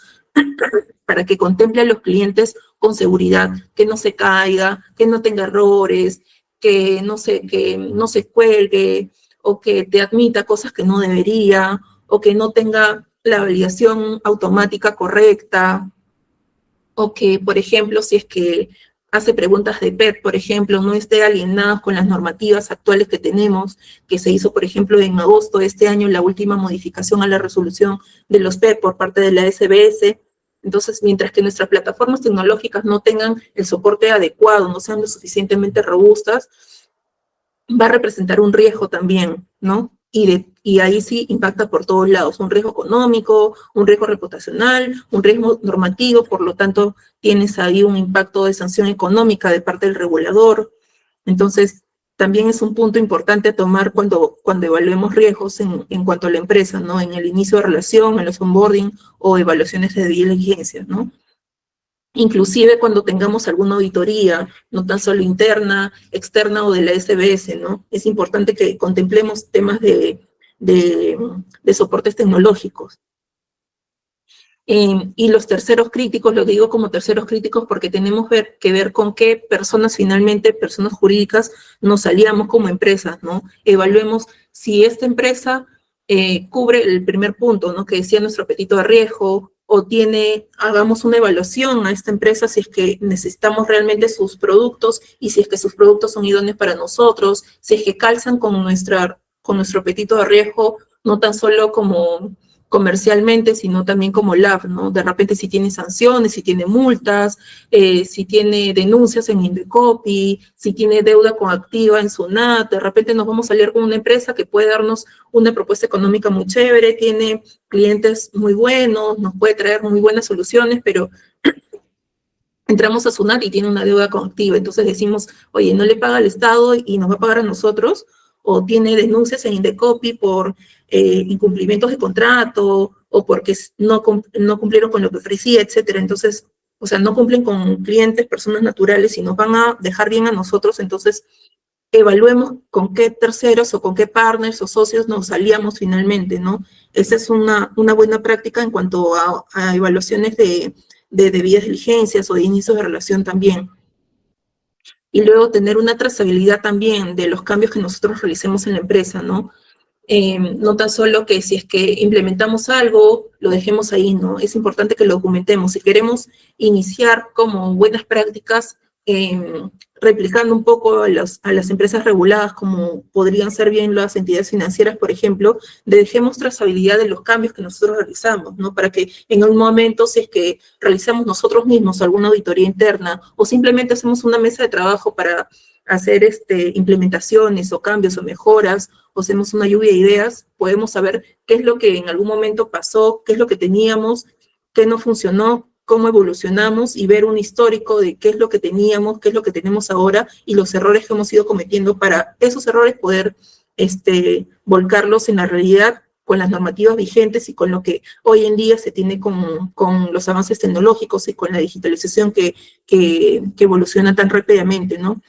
para que contemple a los clientes con seguridad, que no se caiga, que no tenga errores, que no se cuelgue, o que te admita cosas que no debería, o que no tenga la validación automática correcta, o que, por ejemplo, si es que hace preguntas de PEP, por ejemplo, no esté alineados con las normativas actuales que tenemos, que se hizo, por ejemplo, en agosto de este año, la última modificación a la resolución de los PEP por parte de la SBS. Entonces, mientras que nuestras plataformas tecnológicas no tengan el soporte adecuado, no sean lo suficientemente robustas, va a representar un riesgo también, ¿no? Y ahí sí impacta por todos lados, un riesgo económico, un riesgo reputacional, un riesgo normativo, por lo tanto tienes ahí un impacto de sanción económica de parte del regulador. Entonces, también es un punto importante a tomar cuando evaluemos riesgos en cuanto a la empresa, ¿no? En el inicio de relación, en los onboarding o evaluaciones de diligencia, ¿no? Inclusive cuando tengamos alguna auditoría, no tan solo interna, externa o de la SBS, ¿no? Es importante que contemplemos temas de soportes tecnológicos. Y los terceros críticos, lo digo como terceros críticos porque tenemos que ver con qué personas finalmente, personas jurídicas, nos aliamos como empresas, ¿no? Evaluemos si esta empresa cubre el primer punto, ¿no? Que decía nuestro apetito de riesgo, o hagamos una evaluación a esta empresa si es que necesitamos realmente sus productos, y si es que sus productos son idóneos para nosotros, si es que calzan con nuestro apetito de riesgo, no tan solo como comercialmente, sino también como LAB, ¿no? De repente si tiene sanciones, si tiene multas, si tiene denuncias en Indecopi, si tiene deuda coactiva en SUNAT, de repente nos vamos a aliar con una empresa que puede darnos una propuesta económica muy chévere, tiene clientes muy buenos, nos puede traer muy buenas soluciones, pero entramos a SUNAT y tiene una deuda coactiva, entonces decimos, oye, no le paga al Estado y nos va a pagar a nosotros, o tiene denuncias en Indecopi por incumplimientos de contrato, o porque no cumplieron con lo que ofrecía, etcétera. Entonces, o sea, no cumplen con clientes, personas naturales, y nos van a dejar bien a nosotros. Entonces, evaluemos con qué terceros o con qué partners o socios nos aliamos finalmente, ¿no? Esa es una buena práctica en cuanto a evaluaciones de debidas diligencias o de inicios de relación también. Y luego tener una trazabilidad también de los cambios que nosotros realicemos en la empresa, ¿no? No tan solo que si es que implementamos algo, lo dejemos ahí, ¿no? Es importante que lo documentemos. Si queremos iniciar como buenas prácticas, replicando un poco a las empresas reguladas, como podrían ser bien las entidades financieras, por ejemplo, dejemos trazabilidad de los cambios que nosotros realizamos, ¿no? Para que en un momento, si es que realizamos nosotros mismos alguna auditoría interna, o simplemente hacemos una mesa de trabajo para hacer implementaciones o cambios o mejoras, o hacemos una lluvia de ideas, podemos saber qué es lo que en algún momento pasó, qué es lo que teníamos, qué no funcionó, cómo evolucionamos y ver un histórico de qué es lo que teníamos, qué es lo que tenemos ahora y los errores que hemos ido cometiendo para esos errores poder volcarlos en la realidad con las normativas vigentes y con lo que hoy en día se tiene con los avances tecnológicos y con la digitalización que evoluciona tan rápidamente, ¿no?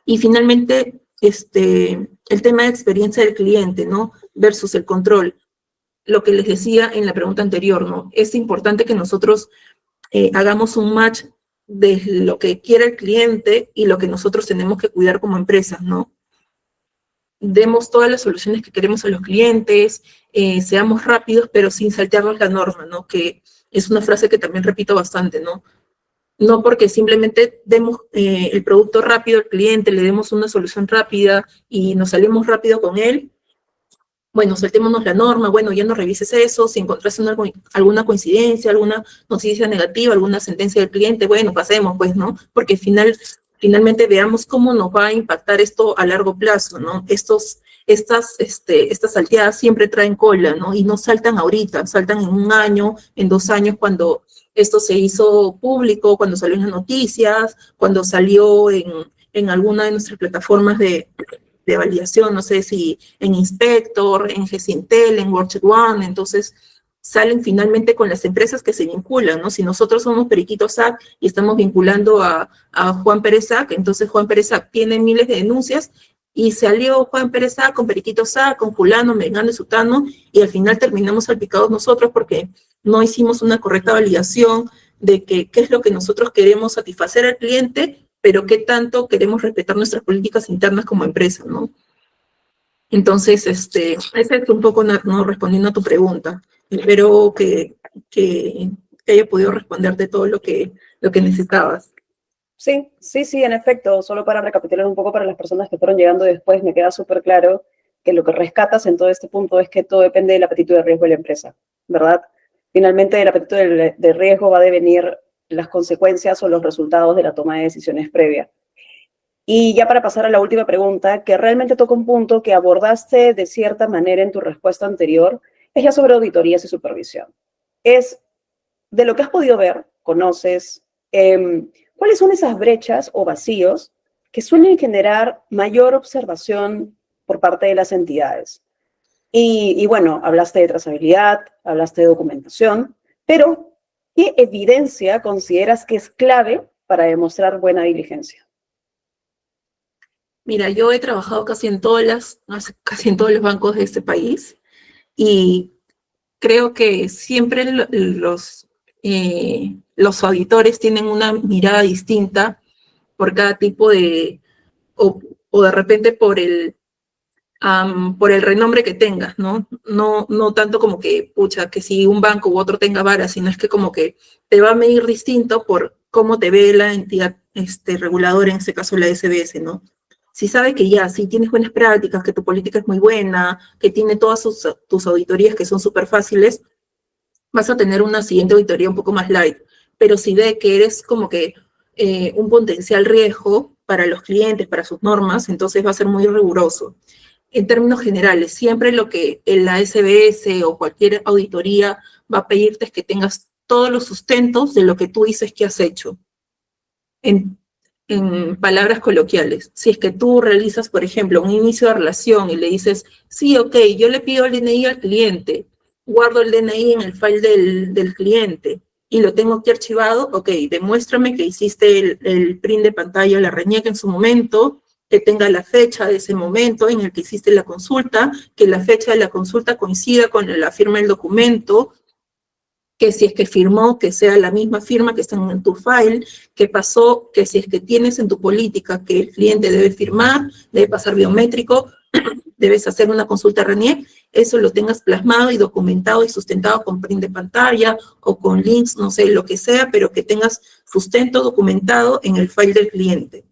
Y finalmente, el tema de experiencia del cliente, ¿no? Versus el control. Lo que les decía en la pregunta anterior, ¿no? Es importante que nosotros hagamos un match de lo que quiere el cliente y lo que nosotros tenemos que cuidar como empresas, ¿no? Demos todas las soluciones que queremos a los clientes, seamos rápidos, pero sin saltearnos la norma, ¿no? Que es una frase que también repito bastante, ¿no? No porque simplemente demos el producto rápido al cliente, le demos una solución rápida y nos salimos rápido con él, bueno, saltémonos la norma, bueno, ya no revises eso, si encontraste alguna coincidencia, alguna noticia negativa, alguna sentencia del cliente, bueno, pasemos, pues, ¿no? Porque finalmente veamos cómo nos va a impactar esto a largo plazo, ¿no? Estas salteadas siempre traen cola, ¿no? Y no saltan ahorita, saltan en 1 año, en 2 años, cuando esto se hizo público, cuando salió en las noticias, cuando salió en alguna de nuestras plataformas de validación, no sé si en Inspector, en GCintel, en WorldCheck One, entonces salen finalmente con las empresas que se vinculan, ¿no? Si nosotros somos Periquito SAC y estamos vinculando a Juan Pérez SAC, entonces Juan Pérez SAC tiene miles de denuncias y salió Juan Pérez SAC con Periquito SAC, con fulano, mengano y sutano, y al final terminamos salpicados nosotros porque no hicimos una correcta validación de qué es lo que nosotros queremos satisfacer al cliente, pero qué tanto queremos respetar nuestras políticas internas como empresa, ¿no? Entonces, ese es un poco, no respondiendo a tu pregunta. Espero que haya podido responderte todo lo que necesitabas. Sí, en efecto, solo para recapitular un poco para las personas que fueron llegando después, me queda súper claro que lo que rescatas en todo este punto es que todo depende del apetito de riesgo de la empresa, ¿verdad? Finalmente, del apetito de riesgo va a devenir las consecuencias o los resultados de la toma de decisiones previa. Y ya para pasar a la última pregunta, que realmente toca un punto que abordaste de cierta manera en tu respuesta anterior, es ya sobre auditorías y supervisión. Es de lo que has podido ver, conoces, ¿cuáles son esas brechas o vacíos que suelen generar mayor observación por parte de las entidades? Y bueno, hablaste de trazabilidad, hablaste de documentación, pero ¿qué evidencia consideras que es clave para demostrar buena diligencia? Mira, yo he trabajado casi en todos los bancos de este país y creo que siempre los auditores tienen una mirada distinta por cada tipo o de repente por el renombre que tengas, ¿no? No tanto como que, pucha, que si un banco u otro tenga vara, sino es que como que te va a medir distinto por cómo te ve la entidad reguladora, en este caso la SBS, ¿no? Si sabe que ya, si tienes buenas prácticas, que tu política es muy buena, que tiene todas tus auditorías que son súper fáciles, vas a tener una siguiente auditoría un poco más light. Pero si ve que eres como que un potencial riesgo para los clientes, para sus normas, entonces va a ser muy riguroso. En términos generales, siempre lo que la SBS o cualquier auditoría va a pedirte es que tengas todos los sustentos de lo que tú dices que has hecho. En palabras coloquiales, si es que tú realizas, por ejemplo, un inicio de relación y le dices, sí, ok, yo le pido el DNI al cliente, guardo el DNI en el file del cliente y lo tengo aquí archivado, ok, demuéstrame que hiciste el print de pantalla, la reñeca en su momento, que tenga la fecha de ese momento en el que hiciste la consulta, que la fecha de la consulta coincida con la firma del documento, que si es que firmó, que sea la misma firma que está en tu file, que pasó, que si es que tienes en tu política que el cliente debe firmar, debe pasar biométrico, debes hacer una consulta RENIEC, eso lo tengas plasmado y documentado y sustentado con print de pantalla o con links, no sé, lo que sea, pero que tengas sustento documentado en el file del cliente.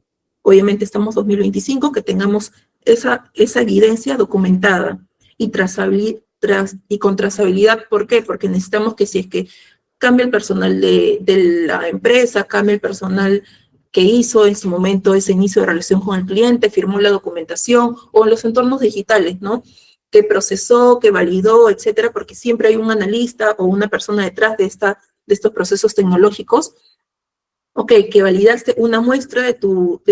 Obviamente estamos 2025, que tengamos esa evidencia documentada y trazabilidad. Y con trazabilidad, ¿por qué? Porque necesitamos que si es que cambia el personal de la empresa, cambia el personal que hizo en su momento ese inicio de relación con el cliente, firmó la documentación, o en los entornos digitales, ¿no? Que procesó, que validó, etcétera, porque siempre hay un analista o una persona detrás de estos procesos tecnológicos. Ok, que validaste una muestra de tu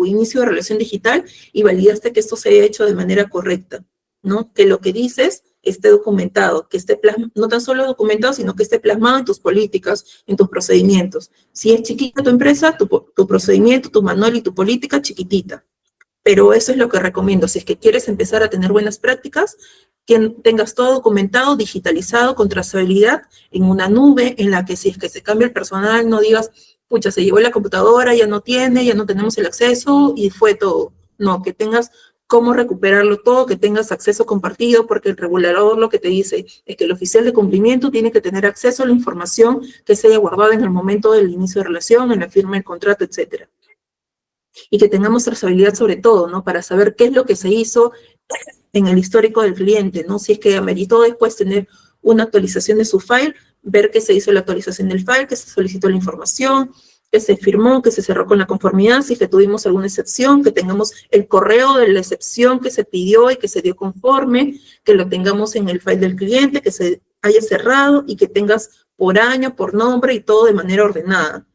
inicio de relación digital y validaste que esto se haya hecho de manera correcta, ¿no? Que lo que dices esté documentado, que esté plasmado, no tan solo documentado, sino que esté plasmado en tus políticas, en tus procedimientos. Si es chiquita tu empresa, tu procedimiento, tu manual y tu política, chiquitita. Pero eso es lo que recomiendo. Si es que quieres empezar a tener buenas prácticas, que tengas todo documentado, digitalizado, con trazabilidad, en una nube, en la que si es que se cambia el personal, no digas, pucha, se llevó la computadora, ya no tenemos el acceso y fue todo. No, que tengas cómo recuperarlo todo, que tengas acceso compartido, porque el regulador lo que te dice es que el oficial de cumplimiento tiene que tener acceso a la información que se haya guardado en el momento del inicio de relación, en la firma del contrato, etcétera. Y que tengamos trazabilidad sobre todo, ¿no? Para saber qué es lo que se hizo en el histórico del cliente, ¿no? Si es que ameritó después tener una actualización de su file, ver que se hizo la actualización del file, que se solicitó la información, que se firmó, que se cerró con la conformidad, si es que tuvimos alguna excepción, que tengamos el correo de la excepción que se pidió y que se dio conforme, que lo tengamos en el file del cliente, que se haya cerrado y que tengas por año, por nombre y todo de manera ordenada.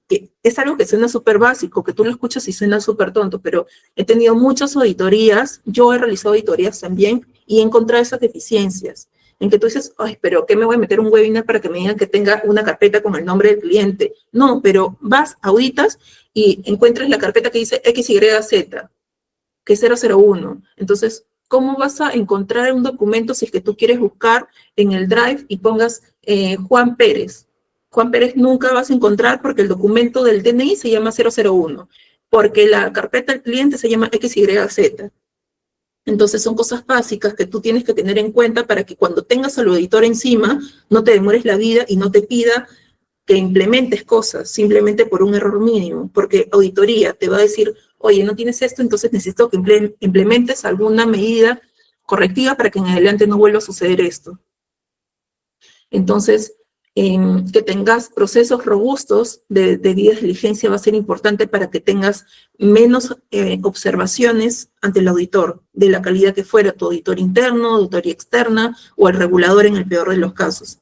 Que es algo que suena súper básico, que tú lo escuchas y suena súper tonto, pero he tenido muchas auditorías, yo he realizado auditorías también y he encontrado esas deficiencias, en que tú dices, ay, pero ¿qué me voy a meter un webinar para que me digan que tenga una carpeta con el nombre del cliente? No, pero vas, auditas y encuentras la carpeta que dice XYZ, que es 001. Entonces, ¿cómo vas a encontrar un documento si es que tú quieres buscar en el Drive y pongas Juan Pérez? Juan Pérez nunca vas a encontrar porque el documento del DNI se llama 001, porque la carpeta del cliente se llama XYZ. Entonces son cosas básicas que tú tienes que tener en cuenta para que cuando tengas al auditor encima no te demores la vida y no te pida que implementes cosas simplemente por un error mínimo, porque auditoría te va a decir, oye, no tienes esto, entonces necesito que implementes alguna medida correctiva para que en adelante no vuelva a suceder esto. Entonces, que tengas procesos robustos de debida diligencia va a ser importante para que tengas menos observaciones ante el auditor, de la calidad que fuera tu auditor interno, auditoría externa o el regulador en el peor de los casos.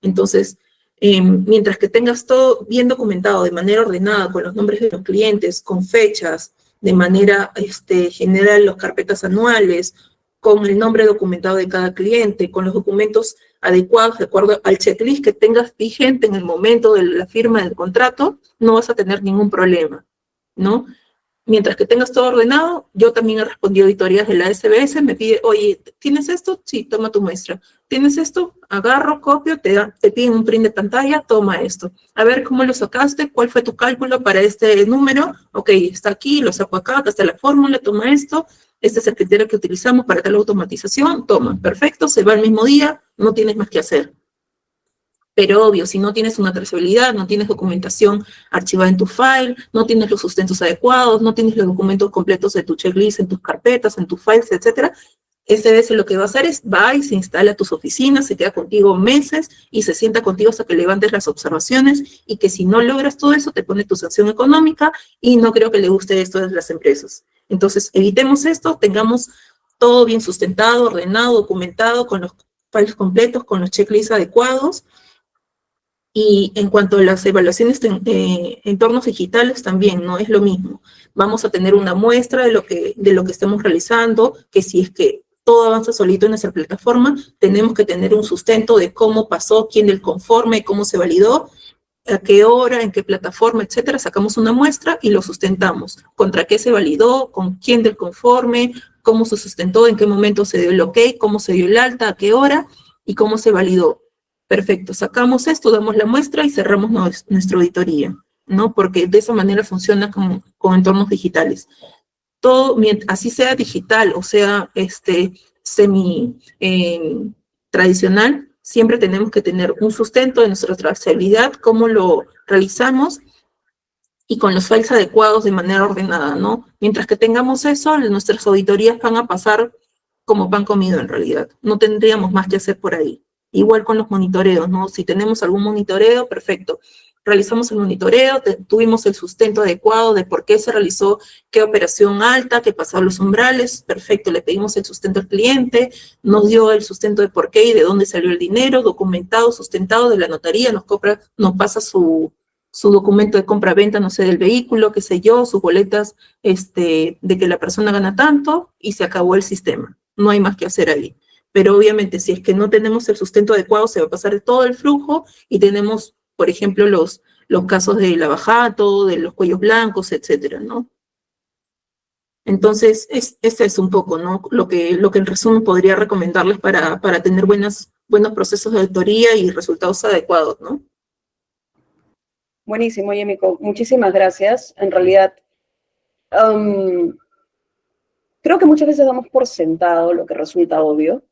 Entonces, mientras que tengas todo bien documentado de manera ordenada, con los nombres de los clientes, con fechas, de manera general, las carpetas anuales, con el nombre documentado de cada cliente, con los documentos adecuados de acuerdo al checklist que tengas vigente en el momento de la firma del contrato, no vas a tener ningún problema, ¿no? Mientras que tengas todo ordenado, yo también he respondido auditorías de la SBS, me pide, oye, ¿tienes esto? Sí, toma tu muestra. ¿Tienes esto? Agarro, copio, te piden un print de pantalla, toma esto. A ver cómo lo sacaste, cuál fue tu cálculo para este número. Ok, está aquí, lo saco acá está la fórmula, toma esto. Este es el criterio que utilizamos para tal automatización, toma, perfecto, se va el mismo día, no tienes más que hacer. Pero obvio, si no tienes una trazabilidad, no tienes documentación archivada en tu file, no tienes los sustentos adecuados, no tienes los documentos completos de tu checklist en tus carpetas, en tus files, etcétera, SBS lo que va a hacer es, va y se instala a tus oficinas, se queda contigo meses y se sienta contigo hasta que levantes las observaciones y que si no logras todo eso, te pone tu sanción económica y no creo que le guste esto a las empresas. Entonces, evitemos esto, tengamos todo bien sustentado, ordenado, documentado, con los files completos, con los checklists adecuados. Y en cuanto a las evaluaciones de entornos digitales, también no es lo mismo. Vamos a tener una muestra de lo que estamos realizando, que si es que todo avanza solito en nuestra plataforma, tenemos que tener un sustento de cómo pasó, quién del conforme, cómo se validó, a qué hora, en qué plataforma, etcétera. Sacamos una muestra y lo sustentamos. ¿Contra qué se validó? ¿Con quién del conforme? ¿Cómo se sustentó? ¿En qué momento se dio el ok? ¿Cómo se dio el alta? ¿A qué hora? ¿Y cómo se validó? Perfecto, sacamos esto, damos la muestra y cerramos nuestra auditoría, ¿no? Porque de esa manera funciona con entornos digitales. Todo, así sea digital o sea tradicional, siempre tenemos que tener un sustento de nuestra trazabilidad, cómo lo realizamos y con los files adecuados de manera ordenada, ¿no? Mientras que tengamos eso, nuestras auditorías van a pasar como pan comido en realidad. No tendríamos más que hacer por ahí. Igual con los monitoreos, ¿no? Si tenemos algún monitoreo, perfecto. realizamos el monitoreo, tuvimos el sustento adecuado de por qué se realizó, qué operación alta, qué pasaron los umbrales, perfecto, le pedimos el sustento al cliente, nos dio el sustento de por qué y de dónde salió el dinero, documentado, sustentado de la notaría, nos pasa su documento de compra-venta, no sé, del vehículo, qué sé yo, sus boletas de que la persona gana tanto y se acabó el sistema. No hay más que hacer ahí. Pero obviamente si es que no tenemos el sustento adecuado, se va a pasar todo el flujo y tenemos, por ejemplo, los casos de lavajato, de los cuellos blancos, etcétera, ¿no? Entonces, este es un poco, ¿no? Lo que en resumen podría recomendarles para tener buenos procesos de auditoría y resultados adecuados, ¿no? Buenísimo, Yemiko. Muchísimas gracias. En realidad, creo que muchas veces damos por sentado lo que resulta obvio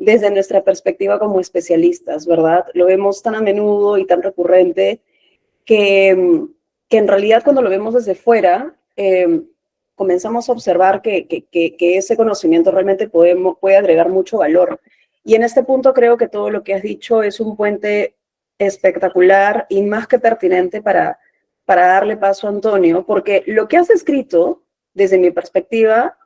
desde nuestra perspectiva como especialistas, ¿verdad? Lo vemos tan a menudo y tan recurrente que en realidad cuando lo vemos desde fuera, comenzamos a observar que ese conocimiento realmente puede agregar mucho valor. Y en este punto creo que todo lo que has dicho es un puente espectacular y más que pertinente para darle paso a Antonio, porque lo que has escrito, desde mi perspectiva,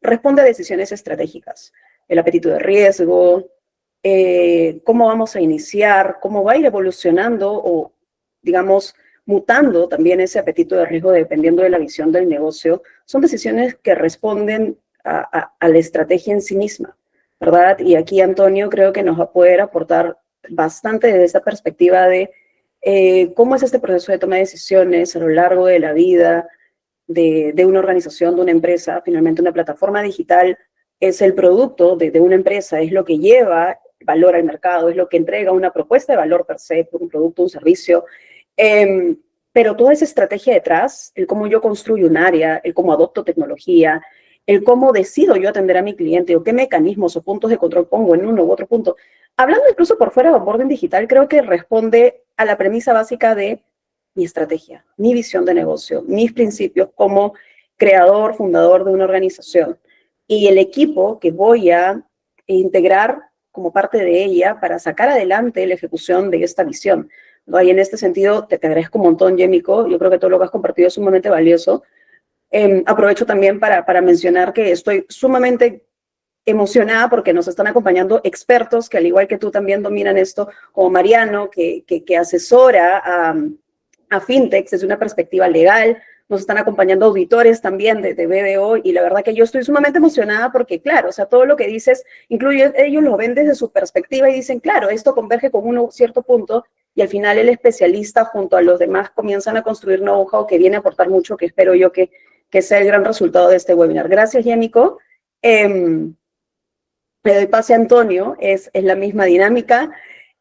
responde a decisiones estratégicas. El apetito de riesgo, cómo vamos a iniciar, cómo va a ir evolucionando o, digamos, mutando también ese apetito de riesgo dependiendo de la visión del negocio, son decisiones que responden a la estrategia en sí misma, ¿verdad? Y aquí Antonio creo que nos va a poder aportar bastante desde esta perspectiva de cómo es este proceso de toma de decisiones a lo largo de la vida de una organización, de una empresa. Finalmente, una plataforma digital es el producto de una empresa, es lo que lleva valor al mercado, es lo que entrega una propuesta de valor per se, un producto, un servicio. Pero toda esa estrategia detrás, el cómo yo construyo un área, el cómo adopto tecnología, el cómo decido yo atender a mi cliente o qué mecanismos o puntos de control pongo en uno u otro punto. Hablando incluso por fuera de onboarding digital, creo que responde a la premisa básica de mi estrategia, mi visión de negocio, mis principios como creador, fundador de una organización y el equipo que voy a integrar como parte de ella para sacar adelante la ejecución de esta visión. ¿No? Y en este sentido, te agradezco un montón, Yemiko. Yo creo que todo lo que has compartido es sumamente valioso. Aprovecho también para mencionar que estoy sumamente emocionada porque nos están acompañando expertos que al igual que tú también dominan esto, como Mariano, que asesora a fintechs desde una perspectiva legal. Nos están acompañando auditores también de BDO y la verdad que yo estoy sumamente emocionada porque, claro, o sea, todo lo que dices, incluye, ellos lo ven desde su perspectiva y dicen, claro, esto converge con un cierto punto y al final el especialista junto a los demás comienzan a construir know-how que viene a aportar mucho, que espero yo que sea el gran resultado de este webinar. Gracias, Yemiko. Le doy pase a Antonio, es la misma dinámica.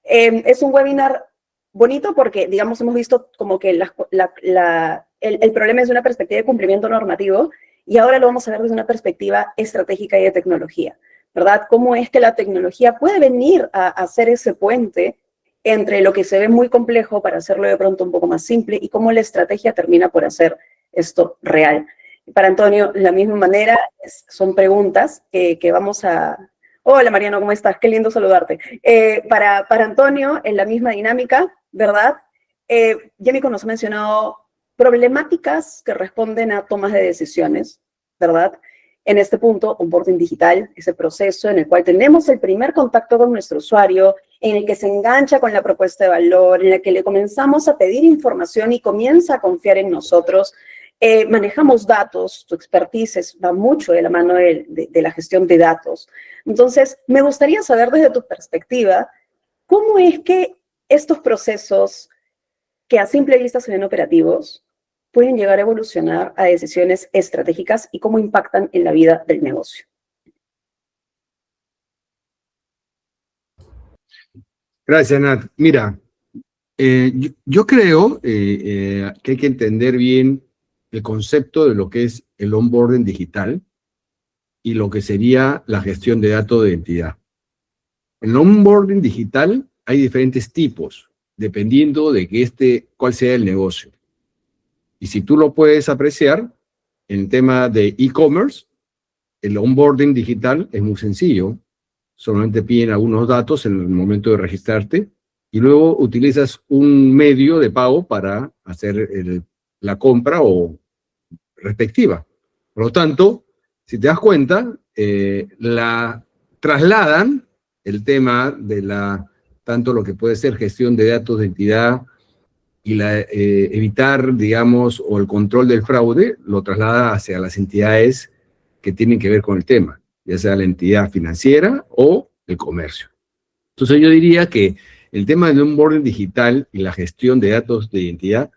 Es un webinar bonito porque, digamos, hemos visto como que el problema es de una perspectiva de cumplimiento normativo y ahora lo vamos a ver desde una perspectiva estratégica y de tecnología, ¿verdad? Cómo es que la tecnología puede venir a hacer ese puente entre lo que se ve muy complejo para hacerlo de pronto un poco más simple y cómo la estrategia termina por hacer esto real. Para Antonio, de la misma manera, son preguntas que vamos a... Hola Mariano, ¿cómo estás? Qué lindo saludarte. Para Antonio, en la misma dinámica, ¿verdad? Yemiko nos ha mencionado problemáticas que responden a tomas de decisiones, ¿verdad? En este punto, onboarding digital, ese proceso en el cual tenemos el primer contacto con nuestro usuario, en el que se engancha con la propuesta de valor, en el que le comenzamos a pedir información y comienza a confiar en nosotros. Manejamos datos, tu expertise va mucho de la mano de la gestión de datos. Entonces, me gustaría saber desde tu perspectiva, ¿cómo es que estos procesos que a simple vista se ven operativos pueden llegar a evolucionar a decisiones estratégicas y cómo impactan en la vida del negocio? Gracias, Nat. Mira, yo creo que hay que entender bien el concepto de lo que es el onboarding digital y lo que sería la gestión de datos de identidad. En el onboarding digital hay diferentes tipos, dependiendo de cuál sea el negocio. Y si tú lo puedes apreciar, en el tema de e-commerce, el onboarding digital es muy sencillo. Solamente piden algunos datos en el momento de registrarte y luego utilizas un medio de pago para hacer la compra o respectiva. Por lo tanto, si te das cuenta, la trasladan el tema de tanto lo que puede ser gestión de datos de entidad y evitar, digamos, o el control del fraude, lo traslada hacia las entidades que tienen que ver con el tema, ya sea la entidad financiera o el comercio. Entonces yo diría que el tema del onboarding digital y la gestión de datos de identidad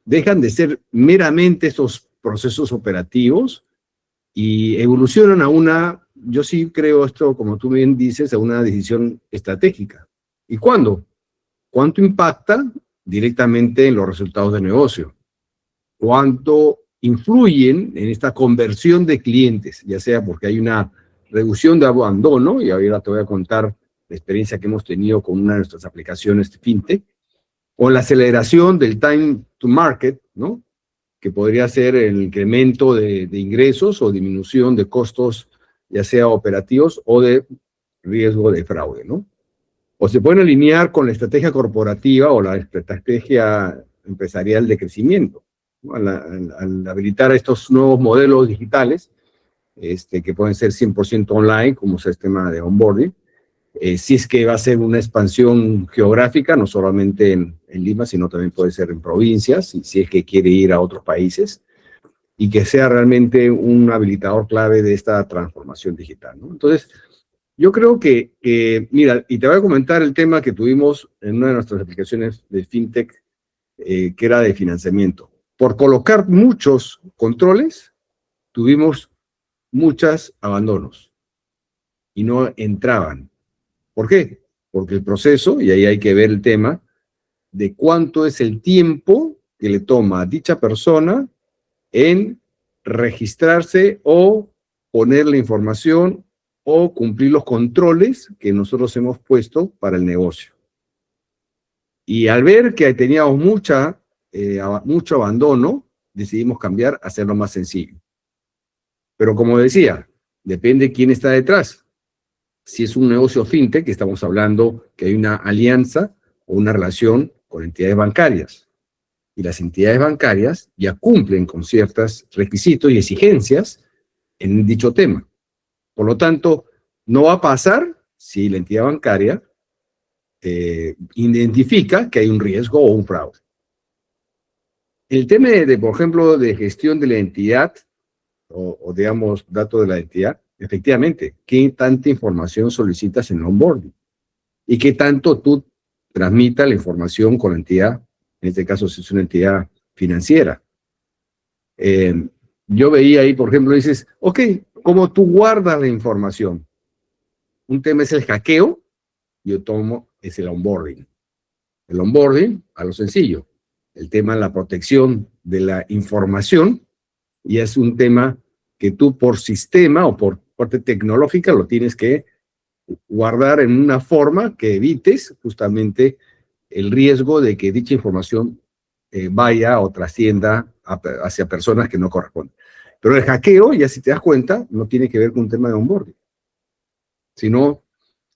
dejan de ser meramente esos procesos operativos y evolucionan a yo sí creo esto, como tú bien dices, a una decisión estratégica. ¿Y cuándo? ¿Cuánto impacta directamente en los resultados de negocio? ¿Cuánto influyen en esta conversión de clientes? Ya sea porque hay una reducción de abandono, y ahora te voy a contar la experiencia que hemos tenido con una de nuestras aplicaciones de fintech, o la aceleración del time to market, ¿no? Que podría ser el incremento de ingresos o disminución de costos, ya sea operativos o de riesgo de fraude, ¿no? O se pueden alinear con la estrategia corporativa o la estrategia empresarial de crecimiento, ¿no? Al habilitar estos nuevos modelos digitales, que pueden ser 100% online, como es el tema de onboarding, si es que va a ser una expansión geográfica, no solamente en Lima, sino también puede ser en provincias, y si es que quiere ir a otros países, y que sea realmente un habilitador clave de esta transformación digital, ¿no? Entonces, yo creo que, mira, y te voy a comentar el tema que tuvimos en una de nuestras aplicaciones de fintech, que era de financiamiento. Por colocar muchos controles, tuvimos muchos abandonos y no entraban. ¿Por qué? Porque el proceso, y ahí hay que ver el tema, de cuánto es el tiempo que le toma a dicha persona en registrarse o poner la información o cumplir los controles que nosotros hemos puesto para el negocio. Y al ver que teníamos mucho abandono, decidimos cambiar, hacerlo más sencillo. Pero como decía, depende quién está detrás. Si es un negocio fintech, que estamos hablando que hay una alianza o una relación con entidades bancarias. Y las entidades bancarias ya cumplen con ciertos requisitos y exigencias en dicho tema. Por lo tanto, no va a pasar si la entidad bancaria identifica que hay un riesgo o un fraude. El tema por ejemplo, de gestión de la entidad, o digamos, datos de la entidad, efectivamente, ¿qué tanta información solicitas en el onboarding? ¿Y qué tanto tú transmitas la información con la entidad? En este caso, si es una entidad financiera. Yo veía ahí, por ejemplo, dices, ok, ¿cómo tú guardas la información? Un tema es el hackeo, es el onboarding. El onboarding, a lo sencillo. El tema es la protección de la información, y es un tema que tú por sistema o por parte tecnológica lo tienes que guardar en una forma que evites justamente el riesgo de que dicha información vaya o trascienda hacia personas que no corresponden. Pero el hackeo, ya si te das cuenta, no tiene que ver con un tema de onboarding, sino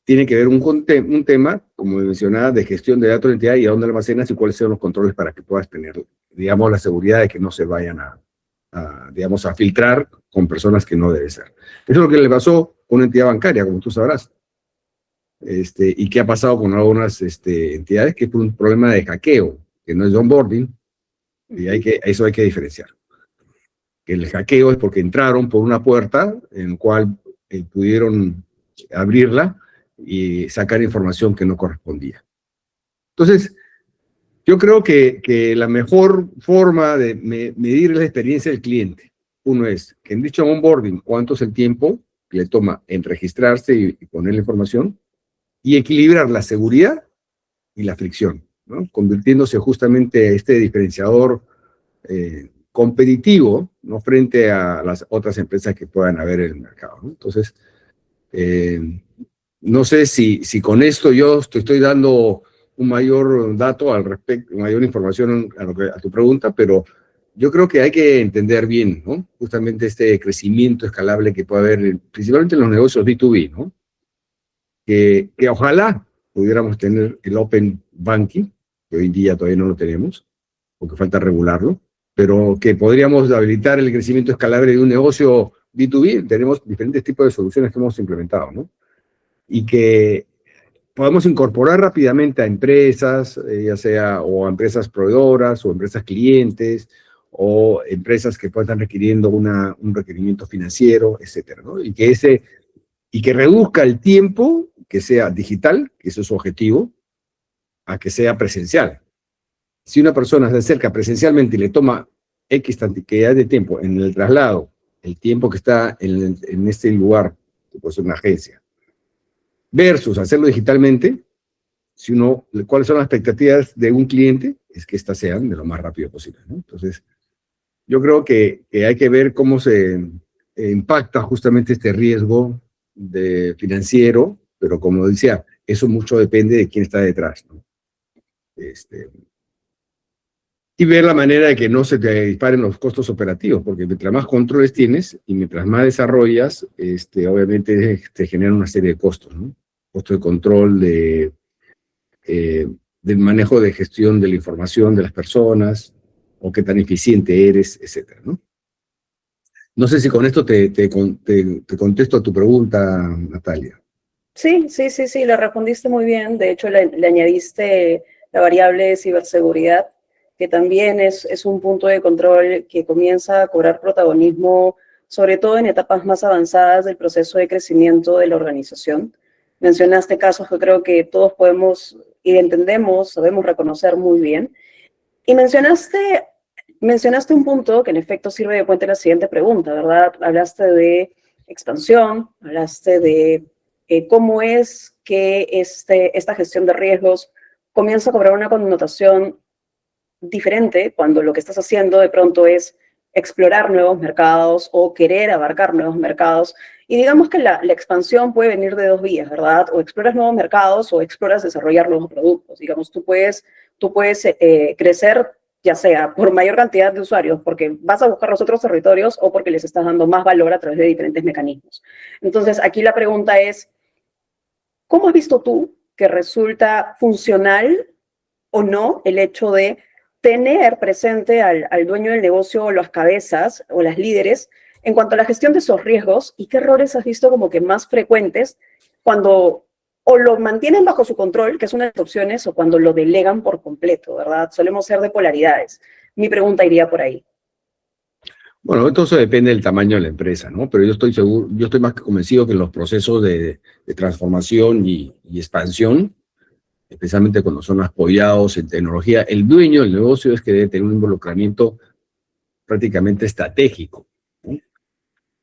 tiene que ver un tema, como mencionaba, de gestión de datos de entidad y a dónde almacenas y cuáles son los controles para que puedas tener, digamos, la seguridad de que no se vayan digamos, a filtrar con personas que no debe ser. Eso es lo que le pasó con una entidad bancaria, como tú sabrás. Y qué ha pasado con algunas entidades, que es por un problema de hackeo, que no es de onboarding, y eso hay que diferenciar. Que el hackeo es porque entraron por una puerta en la cual pudieron abrirla y sacar información que no correspondía. Entonces, yo creo que la mejor forma de medir la experiencia del cliente, uno es que en dicho onboarding, cuánto es el tiempo que le toma en registrarse y poner la información, y equilibrar la seguridad y la fricción, ¿no? Convirtiéndose justamente este diferenciador competitivo, ¿no? Frente a las otras empresas que puedan haber en el mercado, ¿no? Entonces, no sé si con esto yo te estoy dando un mayor dato al respecto, mayor información a tu pregunta, pero yo creo que hay que entender bien, ¿no? Justamente este crecimiento escalable que puede haber, principalmente en los negocios B2B, ¿no? Que ojalá pudiéramos tener el Open Banking, que hoy en día todavía no lo tenemos, porque falta regularlo, pero que podríamos habilitar el crecimiento escalable de un negocio B2B. Tenemos diferentes tipos de soluciones que hemos implementado, ¿no? Y que podemos incorporar rápidamente a empresas, ya sea o a empresas proveedoras o empresas clientes o empresas que puedan estar requiriendo un requerimiento financiero, etcétera, ¿no? Y que reduzca el tiempo que sea digital, que ese es su objetivo, a que sea presencial. Si una persona se acerca presencialmente y le toma X cantidad de tiempo en el traslado, el tiempo que está en este lugar, que puede ser una agencia, versus hacerlo digitalmente, ¿cuáles son las expectativas de un cliente? Es que éstas sean de lo más rápido posible, ¿no? Entonces, yo creo que hay que ver cómo se impacta justamente este riesgo financiero, pero como decía, eso mucho depende de quién está detrás, ¿no? Y ver la manera de que no se te disparen los costos operativos, porque mientras más controles tienes y mientras más desarrollas, obviamente te generan una serie de costos, ¿no? Costos de control, del manejo de gestión de la información de las personas, o qué tan eficiente eres, etcétera, ¿no? No sé si con esto te contesto a tu pregunta, Natalia. Sí, le respondiste muy bien. De hecho, le añadiste la variable de ciberseguridad, que también es un punto de control que comienza a cobrar protagonismo, sobre todo en etapas más avanzadas del proceso de crecimiento de la organización. Mencionaste casos que creo que todos podemos y entendemos, sabemos reconocer muy bien. Y mencionaste un punto que en efecto sirve de puente a la siguiente pregunta, ¿verdad? Hablaste de expansión, hablaste de cómo es que esta gestión de riesgos comienza a cobrar una connotación diferente cuando lo que estás haciendo de pronto es explorar nuevos mercados o querer abarcar nuevos mercados. Y digamos que la expansión puede venir de dos vías, ¿verdad? O exploras nuevos mercados o exploras desarrollar nuevos productos. Digamos, tú puedes crecer ya sea por mayor cantidad de usuarios, porque vas a buscar los otros territorios o porque les estás dando más valor a través de diferentes mecanismos. Entonces, aquí la pregunta es, ¿cómo has visto tú que resulta funcional o no el hecho de tener presente al dueño del negocio o las cabezas o las líderes en cuanto a la gestión de esos riesgos y qué errores has visto como que más frecuentes cuando o lo mantienen bajo su control, que es una de las opciones, o cuando lo delegan por completo, ¿verdad? Solemos ser de polaridades. Mi pregunta iría por ahí. Bueno, esto eso depende del tamaño de la empresa, ¿no? Pero yo estoy más que convencido que en los procesos de transformación y expansión, especialmente cuando son apoyados en tecnología, el dueño del negocio es que debe tener un involucramiento prácticamente estratégico, ¿no?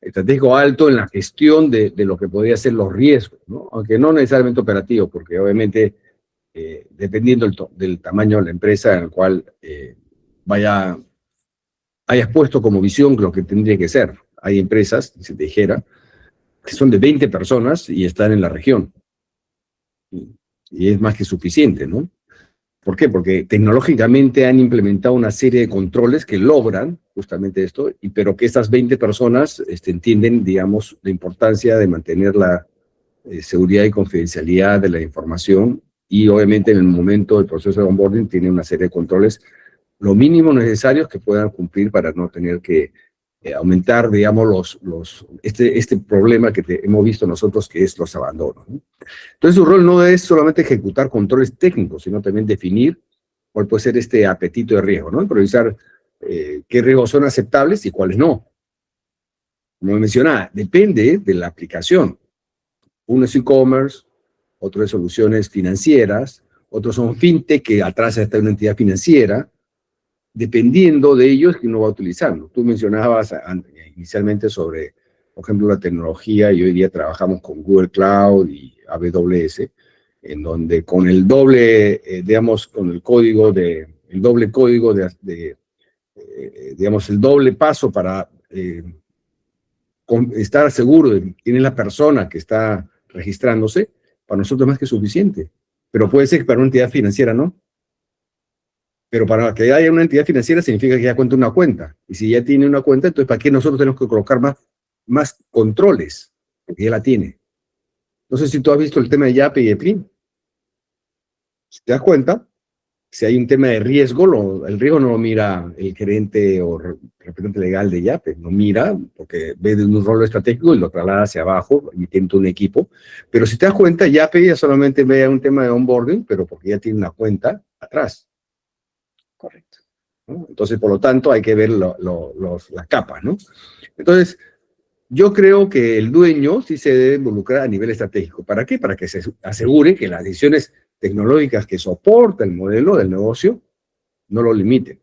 Estratégico alto en la gestión de lo que podría ser los riesgos, ¿no? Aunque no necesariamente operativo, porque obviamente dependiendo del tamaño de la empresa en el cual hayas puesto como visión lo que tendría que ser. Hay empresas, si te dijera, que son de 20 personas y están en la región. Y es más que suficiente, ¿no? ¿Por qué? Porque tecnológicamente han implementado una serie de controles que logran justamente esto, pero que estas 20 personas entienden, digamos, la importancia de mantener la seguridad y confidencialidad de la información y obviamente en el momento del proceso de onboarding tienen una serie de controles lo mínimo necesarios que puedan cumplir para no tener que aumentar, digamos, este problema que hemos visto nosotros, que es los abandonos, ¿no? Entonces, su rol no es solamente ejecutar controles técnicos, sino también definir cuál puede ser este apetito de riesgo, ¿no? Improvisar qué riesgos son aceptables y cuáles no. Como mencionaba, depende de la aplicación. Uno es e-commerce, otro es soluciones financieras, otros son fintech, que atrás está una entidad financiera. Dependiendo de ellos que uno va utilizando. Tú mencionabas inicialmente sobre, por ejemplo, la tecnología, y hoy día trabajamos con Google Cloud y AWS, en donde con el doble, digamos, con el doble código digamos, el doble paso para estar seguro de quién es la persona que está registrándose, para nosotros es más que suficiente. Pero puede ser que para una entidad financiera no. Pero para que haya una entidad financiera significa que ya cuenta una cuenta. Y si ya tiene una cuenta, entonces ¿para qué nosotros tenemos que colocar más controles? Porque ya la tiene. No sé si tú has visto el tema de Yape y de Plin. Si te das cuenta, si hay un tema de riesgo, el riesgo no lo mira el gerente o representante legal de Yape, lo mira porque ve de un rol estratégico y lo traslada hacia abajo y tiene todo un equipo. Pero si te das cuenta, Yape ya solamente ve un tema de onboarding, pero porque ya tiene una cuenta atrás. Correcto. ¿No? Entonces, por lo tanto, hay que ver las capas, ¿no? Entonces, yo creo que el dueño sí se debe involucrar a nivel estratégico. ¿Para qué? Para que se asegure que las decisiones tecnológicas que soporta el modelo del negocio no lo limiten.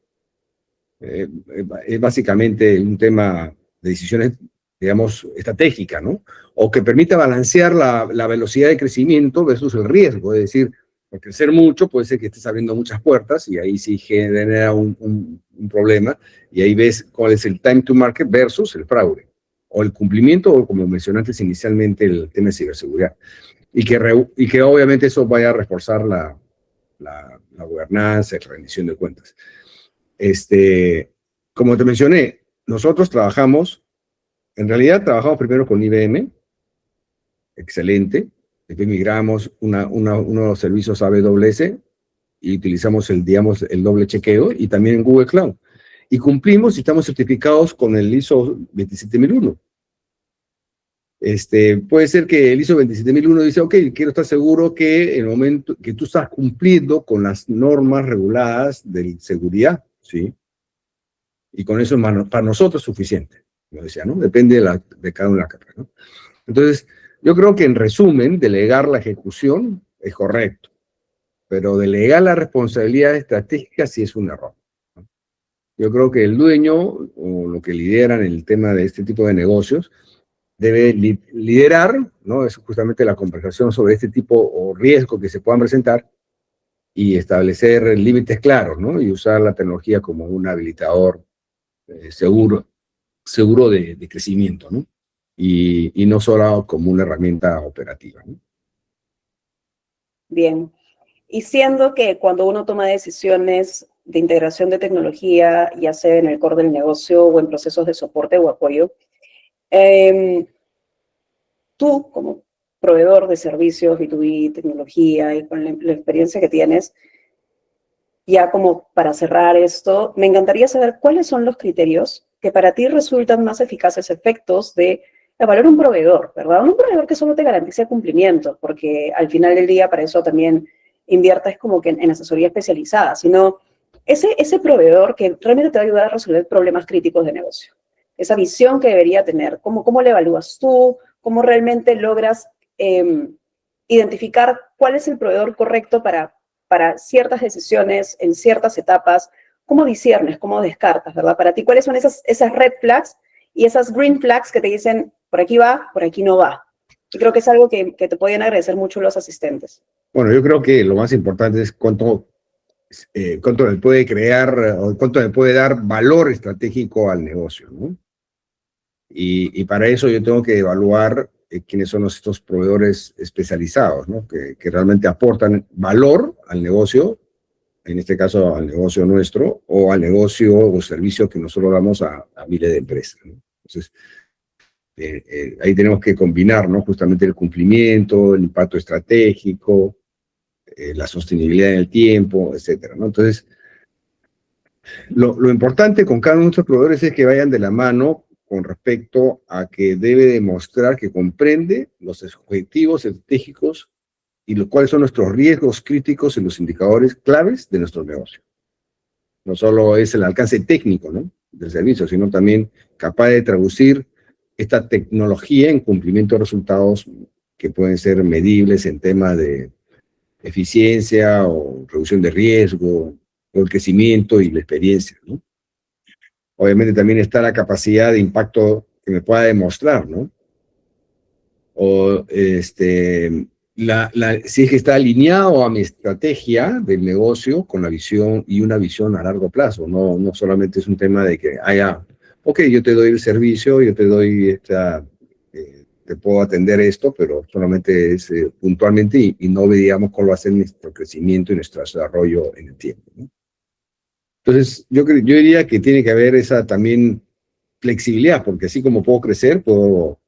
Es básicamente un tema de decisiones, digamos, estratégicas, ¿no? O que permita balancear la velocidad de crecimiento versus el riesgo. Es decir, por crecer mucho puede ser que estés abriendo muchas puertas y ahí sí genera un problema. Y ahí ves cuál es el time to market versus el fraude. O el cumplimiento, o como mencionaste inicialmente, el tema de ciberseguridad. Y que obviamente eso vaya a reforzar la gobernanza y la rendición de cuentas. Como te mencioné, nosotros en realidad trabajamos primero con IBM, excelente, después migramos unos servicios AWS y utilizamos digamos, el doble chequeo y también en Google Cloud. Y cumplimos y estamos certificados con el ISO 27001. Puede ser que el ISO 27001 dice, ok, quiero estar seguro que en el momento que tú estás cumpliendo con las normas reguladas de seguridad, ¿sí? Y con eso para nosotros es suficiente, como decía, ¿no? Depende de cada una de las capas, ¿no? Entonces, yo creo que en resumen, delegar la ejecución es correcto, pero delegar la responsabilidad estratégica sí es un error, ¿no? Yo creo que el dueño, o lo que lideran el tema de este tipo de negocios, debe liderar, ¿no? Es justamente la conversación sobre este tipo o riesgos que se puedan presentar y establecer límites claros, ¿no? Y usar la tecnología como un habilitador seguro de crecimiento, ¿no? Y no solo como una herramienta operativa, ¿no? Bien. Y siendo que cuando uno toma decisiones de integración de tecnología, ya sea en el core del negocio o en procesos de soporte o apoyo, tú como proveedor de servicios B2B, tecnología y con la experiencia que tienes, ya como para cerrar esto, me encantaría saber cuáles son los criterios que para ti resultan más eficaces efectos de evaluar un proveedor, ¿verdad? Un proveedor que solo te garantice cumplimiento, porque al final del día para eso también inviertas como que en asesoría especializada, sino ese proveedor que realmente te va a ayudar a resolver problemas críticos de negocio. Esa visión que debería tener, ¿cómo la evalúas tú? ¿Cómo realmente logras identificar cuál es el proveedor correcto para ciertas decisiones en ciertas etapas? ¿Cómo disiernes, cómo descartas, verdad? Para ti, ¿cuáles son esas red flags y esas green flags que te dicen, por aquí va, por aquí no va? Y creo que es algo que te pueden agradecer mucho los asistentes. Bueno, yo creo que lo más importante es cuánto le puede crear o cuánto le puede dar valor estratégico al negocio, ¿no? Y para eso yo tengo que evaluar quiénes son estos proveedores especializados, ¿no? Que realmente aportan valor al negocio, en este caso al negocio nuestro, o al negocio o servicio que nosotros damos a miles de empresas, ¿no? Entonces, ahí tenemos que combinar, ¿no? Justamente el cumplimiento, el impacto estratégico, la sostenibilidad en el tiempo, etcétera, ¿no? Entonces, lo importante con cada uno de nuestros proveedores es que vayan de la mano con respecto a que debe demostrar que comprende los objetivos estratégicos y cuáles son nuestros riesgos críticos en los indicadores claves de nuestro negocio. No solo es el alcance técnico, ¿no?, del servicio, sino también capaz de traducir esta tecnología en cumplimiento de resultados que pueden ser medibles en temas de eficiencia o reducción de riesgo, o el crecimiento y la experiencia, ¿no? Obviamente también está la capacidad de impacto que me pueda demostrar, ¿no? O si es que está alineado a mi estrategia del negocio con la visión y una visión a largo plazo. No solamente es un tema de que haya, ok, yo te doy el servicio, yo te doy te puedo atender esto, pero solamente es puntualmente y no veíamos cuál va a ser nuestro crecimiento y nuestro desarrollo en el tiempo, ¿no? Entonces, yo diría que tiene que haber esa también flexibilidad, porque así como puedo crecer, puedo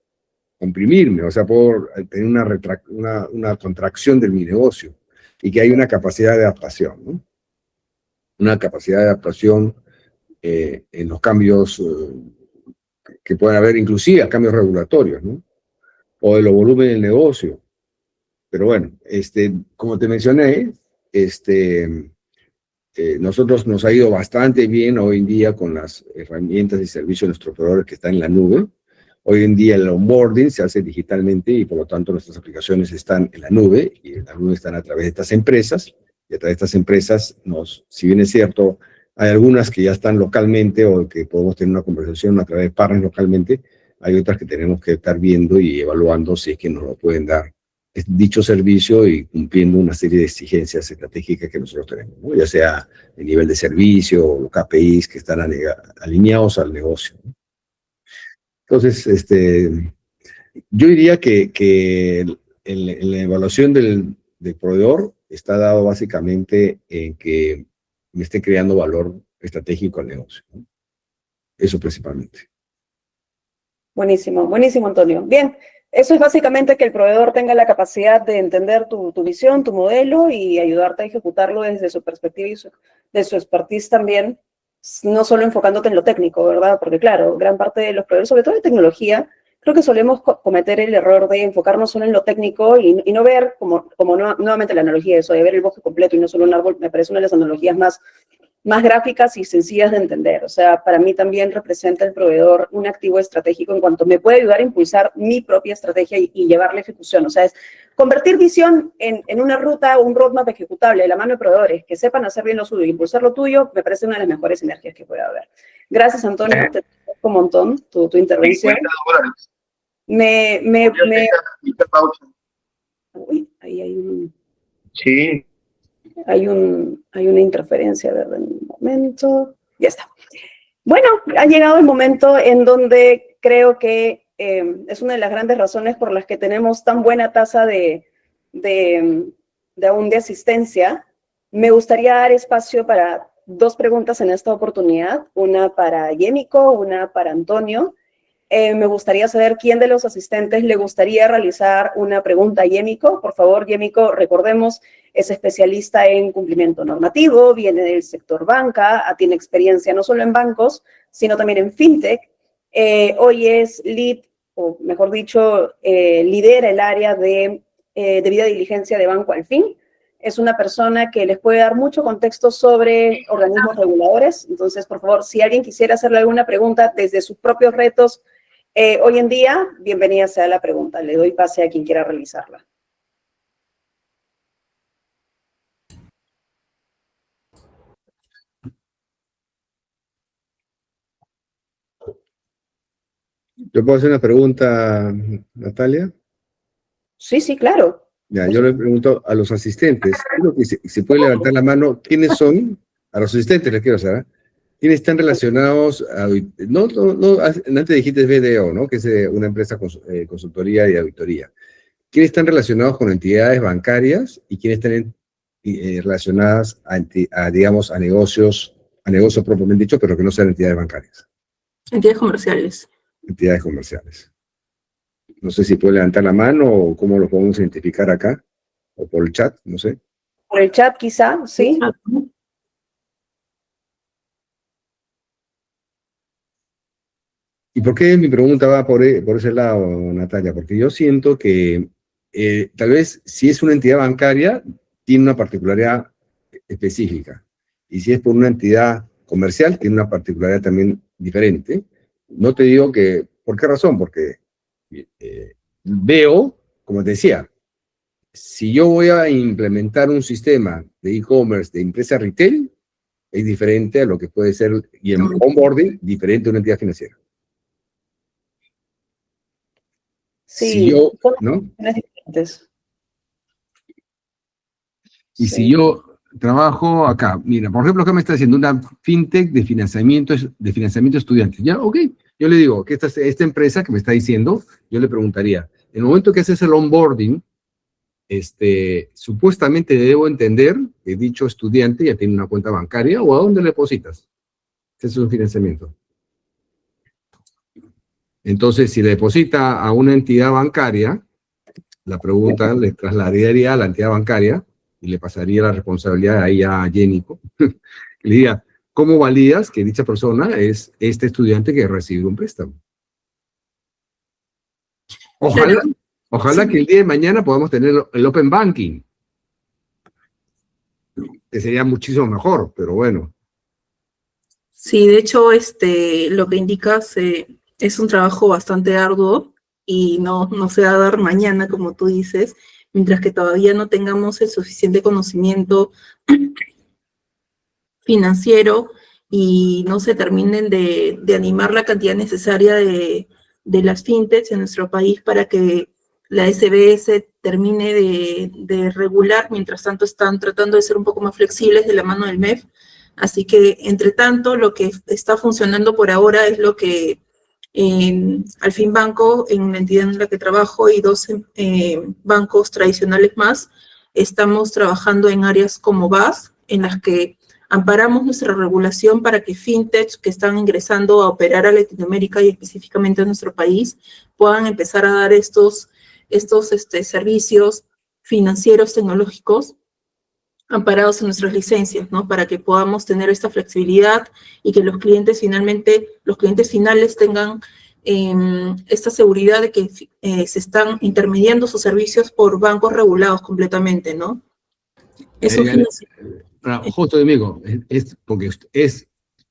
comprimirme, o sea, puedo tener una contracción de mi negocio. y que hay una capacidad de adaptación, ¿no? Una capacidad de adaptación en los cambios que pueden haber, inclusive a cambios regulatorios, ¿no? O de los volúmenes del negocio. Pero bueno, como te mencioné, nosotros nos ha ido bastante bien hoy en día con las herramientas y servicios de nuestros proveedores que están en la nube. Hoy en día el onboarding se hace digitalmente y por lo tanto nuestras aplicaciones están en la nube y en la nube están a través de estas empresas. Y a través de estas empresas, si bien es cierto, hay algunas que ya están localmente o que podemos tener una conversación a través de partners localmente, hay otras que tenemos que estar viendo y evaluando si es que nos lo pueden dar dicho servicio y cumpliendo una serie de exigencias estratégicas que nosotros tenemos, ¿no? Ya sea el nivel de servicio o los KPIs que están alineados al negocio, ¿no? Entonces, yo diría que la evaluación del proveedor está dado básicamente en que me esté creando valor estratégico al negocio, ¿no? Eso principalmente. Buenísimo, buenísimo, Antonio. Bien, eso es básicamente que el proveedor tenga la capacidad de entender tu visión, tu modelo y ayudarte a ejecutarlo desde su perspectiva y de su expertise también, no solo enfocándote en lo técnico, ¿verdad? Porque claro, gran parte de los proveedores, sobre todo de tecnología, creo que solemos cometer el error de enfocarnos solo en lo técnico y no ver, nuevamente la analogía de eso, de ver el bosque completo y no solo un árbol, me parece una de las analogías más gráficas y sencillas de entender. O sea, para mí también representa el proveedor un activo estratégico en cuanto me puede ayudar a impulsar mi propia estrategia y llevarla a ejecución. O sea, es convertir visión en una ruta o un roadmap ejecutable de la mano de proveedores que sepan hacer bien lo suyo y impulsar lo tuyo, me parece una de las mejores sinergias que puede haber. Gracias, Antonio. Te agradezco un montón tu intervención. Uy, ahí hay un... Sí. Hay una interferencia, a ver, en un momento. Ya está. Bueno, ha llegado el momento en donde creo que es una de las grandes razones por las que tenemos tan buena tasa de asistencia. Me gustaría dar espacio para 2 preguntas en esta oportunidad, una para Yemiko, una para Antonio. Me gustaría saber quién de los asistentes le gustaría realizar una pregunta a Yemiko. Por favor, Yemiko, recordemos, es especialista en cumplimiento normativo, viene del sector banca, tiene experiencia no solo en bancos, sino también en fintech. Hoy es lead, o mejor dicho, lidera el área de debida diligencia de Banco Alfin. Es una persona que les puede dar mucho contexto sobre organismos reguladores. Entonces, por favor, si alguien quisiera hacerle alguna pregunta desde sus propios retos, hoy en día, bienvenida sea la pregunta. Le doy pase a quien quiera realizarla. ¿Yo puedo hacer una pregunta, Natalia? Sí, sí, claro. Ya, yo le pregunto a los asistentes, creo que si puede levantar la mano, ¿quiénes son? A los asistentes les quiero saber, ¿quiénes están relacionados a, antes dijiste BDO, ¿no? Que es una empresa consultoría y auditoría. ¿Quiénes están relacionados con entidades bancarias y quiénes están relacionadas digamos, a negocios propiamente dicho, pero que no sean entidades bancarias? Entidades comerciales. Entidades comerciales. No sé si puede levantar la mano o cómo lo podemos identificar acá, o por el chat, no sé. Por el chat quizá, sí. ¿Y por qué mi pregunta va por ese lado, Natalia? Porque yo siento que tal vez si es una entidad bancaria, tiene una particularidad específica. Y si es por una entidad comercial, tiene una particularidad también diferente. No te digo que, ¿por qué razón? Porque veo, como te decía, si yo voy a implementar un sistema de e-commerce de empresa retail, es diferente a lo que puede ser, y en onboarding, diferente a una entidad financiera. Sí, si yo, ¿no? Diferentes. Y Sí. si yo trabajo acá, mira, por ejemplo, acá me está haciendo una fintech de financiamiento estudiantil. Ya, ok, yo le digo que esta empresa que me está diciendo, yo le preguntaría, en el momento que haces el onboarding, supuestamente debo entender que dicho estudiante ya tiene una cuenta bancaria, o ¿a dónde le depositas? Ese es un financiamiento. Entonces, si le deposita a una entidad bancaria, la pregunta le trasladaría a la entidad bancaria, y le pasaría la responsabilidad ahí a Jénico, que le diga, ¿cómo validas que dicha persona es este estudiante que recibe un préstamo? Ojalá, Claro, ojalá sí. que el día de mañana podamos tener el Open Banking, que sería muchísimo mejor, pero bueno. Sí, de hecho, lo que indicas es un trabajo bastante arduo y no se va a dar mañana, como tú dices, mientras que todavía no tengamos el suficiente conocimiento financiero y no se terminen de animar la cantidad necesaria de las fintechs en nuestro país para que la SBS termine de regular, mientras tanto están tratando de ser un poco más flexibles de la mano del MEF. Así que, entre tanto, lo que está funcionando por ahora es lo que Alfin Banco, en la entidad en la que trabajo, y dos bancos tradicionales más, estamos trabajando en áreas como BAS, en las que amparamos nuestra regulación para que fintechs que están ingresando a operar a Latinoamérica y específicamente a nuestro país puedan empezar a dar estos servicios financieros tecnológicos amparados en nuestras licencias, ¿no? Para que podamos tener esta flexibilidad y que los clientes finales tengan esta seguridad de que se están intermediando sus servicios por bancos regulados completamente, ¿no? Es un financiamiento. Justo, amigo, porque es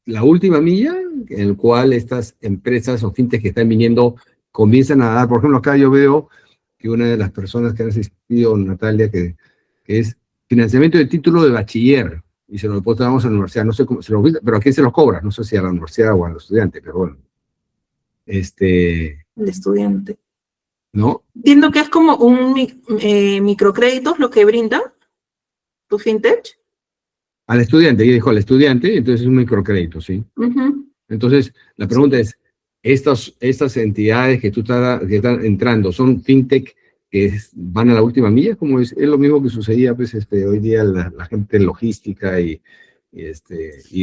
la última milla en el cual estas empresas o fintech que están viniendo comienzan a dar. Por ejemplo, acá yo veo que una de las personas que han asistido, Natalia, que es financiamiento de título de bachiller, y se lo depositamos a la universidad, no sé cómo, pero ¿a quién se los cobra? No sé si a la universidad o a los estudiantes, pero bueno. El estudiante. ¿No? Entiendo que es como un microcréditos lo que brinda tu fintech. Al estudiante, ella dijo al estudiante, entonces es un microcrédito, ¿sí? Entonces, la pregunta es, estas entidades que están entrando, ¿son fintech que van a la última milla? Como es lo mismo que sucedía, pues, hoy día la gente en logística y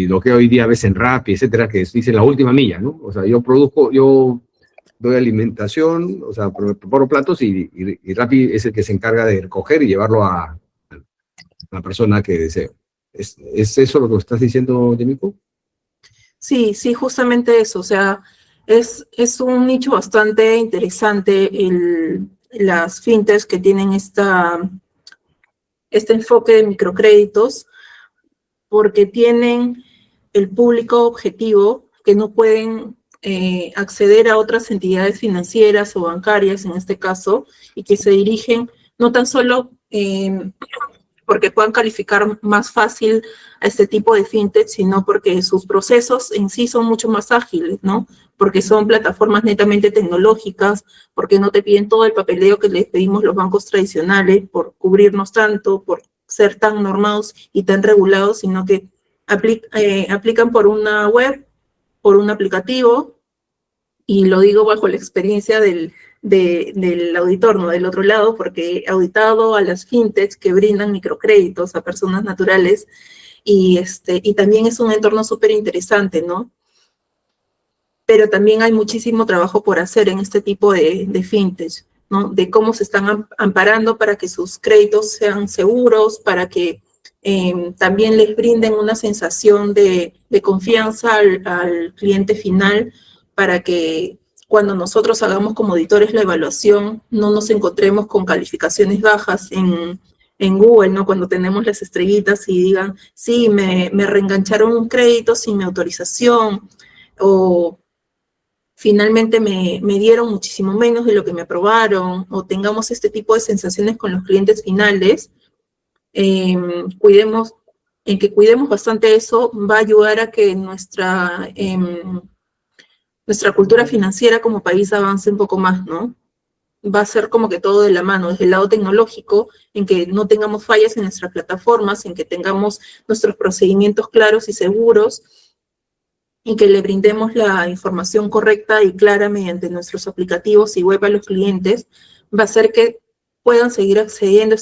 lo que hoy día ves en Rappi, etcétera, que dice la última milla, ¿no? O sea, yo doy alimentación, o sea, preparo platos y Rappi es el que se encarga de recoger y llevarlo a la persona que deseo. ¿Es eso lo que estás diciendo, Yemiko? Sí, justamente eso. O sea, es un nicho bastante interesante las fintechs que tienen este enfoque de microcréditos, porque tienen el público objetivo que no pueden acceder a otras entidades financieras o bancarias, en este caso, y que se dirigen no tan solo porque puedan calificar más fácil a este tipo de fintech, sino porque sus procesos en sí son mucho más ágiles, ¿no? Porque son plataformas netamente tecnológicas, porque no te piden todo el papeleo que les pedimos los bancos tradicionales por cubrirnos tanto, por ser tan normados y tan regulados, sino que aplican por una web, por un aplicativo, y lo digo bajo la experiencia del auditor, ¿no? Del otro lado, porque he auditado a las fintechs que brindan microcréditos a personas naturales y también es un entorno súper interesante, ¿no? Pero también hay muchísimo trabajo por hacer en este tipo de fintechs, ¿no? De cómo se están amparando para que sus créditos sean seguros, para que también les brinden una sensación de confianza al cliente final, para que cuando nosotros hagamos como auditores la evaluación, no nos encontremos con calificaciones bajas en Google, ¿no? Cuando tenemos las estrellitas y digan, sí, me reengancharon un crédito sin mi autorización, o finalmente me dieron muchísimo menos de lo que me aprobaron, o tengamos este tipo de sensaciones con los clientes finales. Cuidemos bastante eso, va a ayudar a que nuestra cultura financiera como país avance un poco más, ¿no? Va a ser como que todo de la mano, desde el lado tecnológico, en que no tengamos fallas en nuestras plataformas, en que tengamos nuestros procedimientos claros y seguros, y que le brindemos la información correcta y clara mediante nuestros aplicativos y web a los clientes, va a hacer que puedan seguir accediendo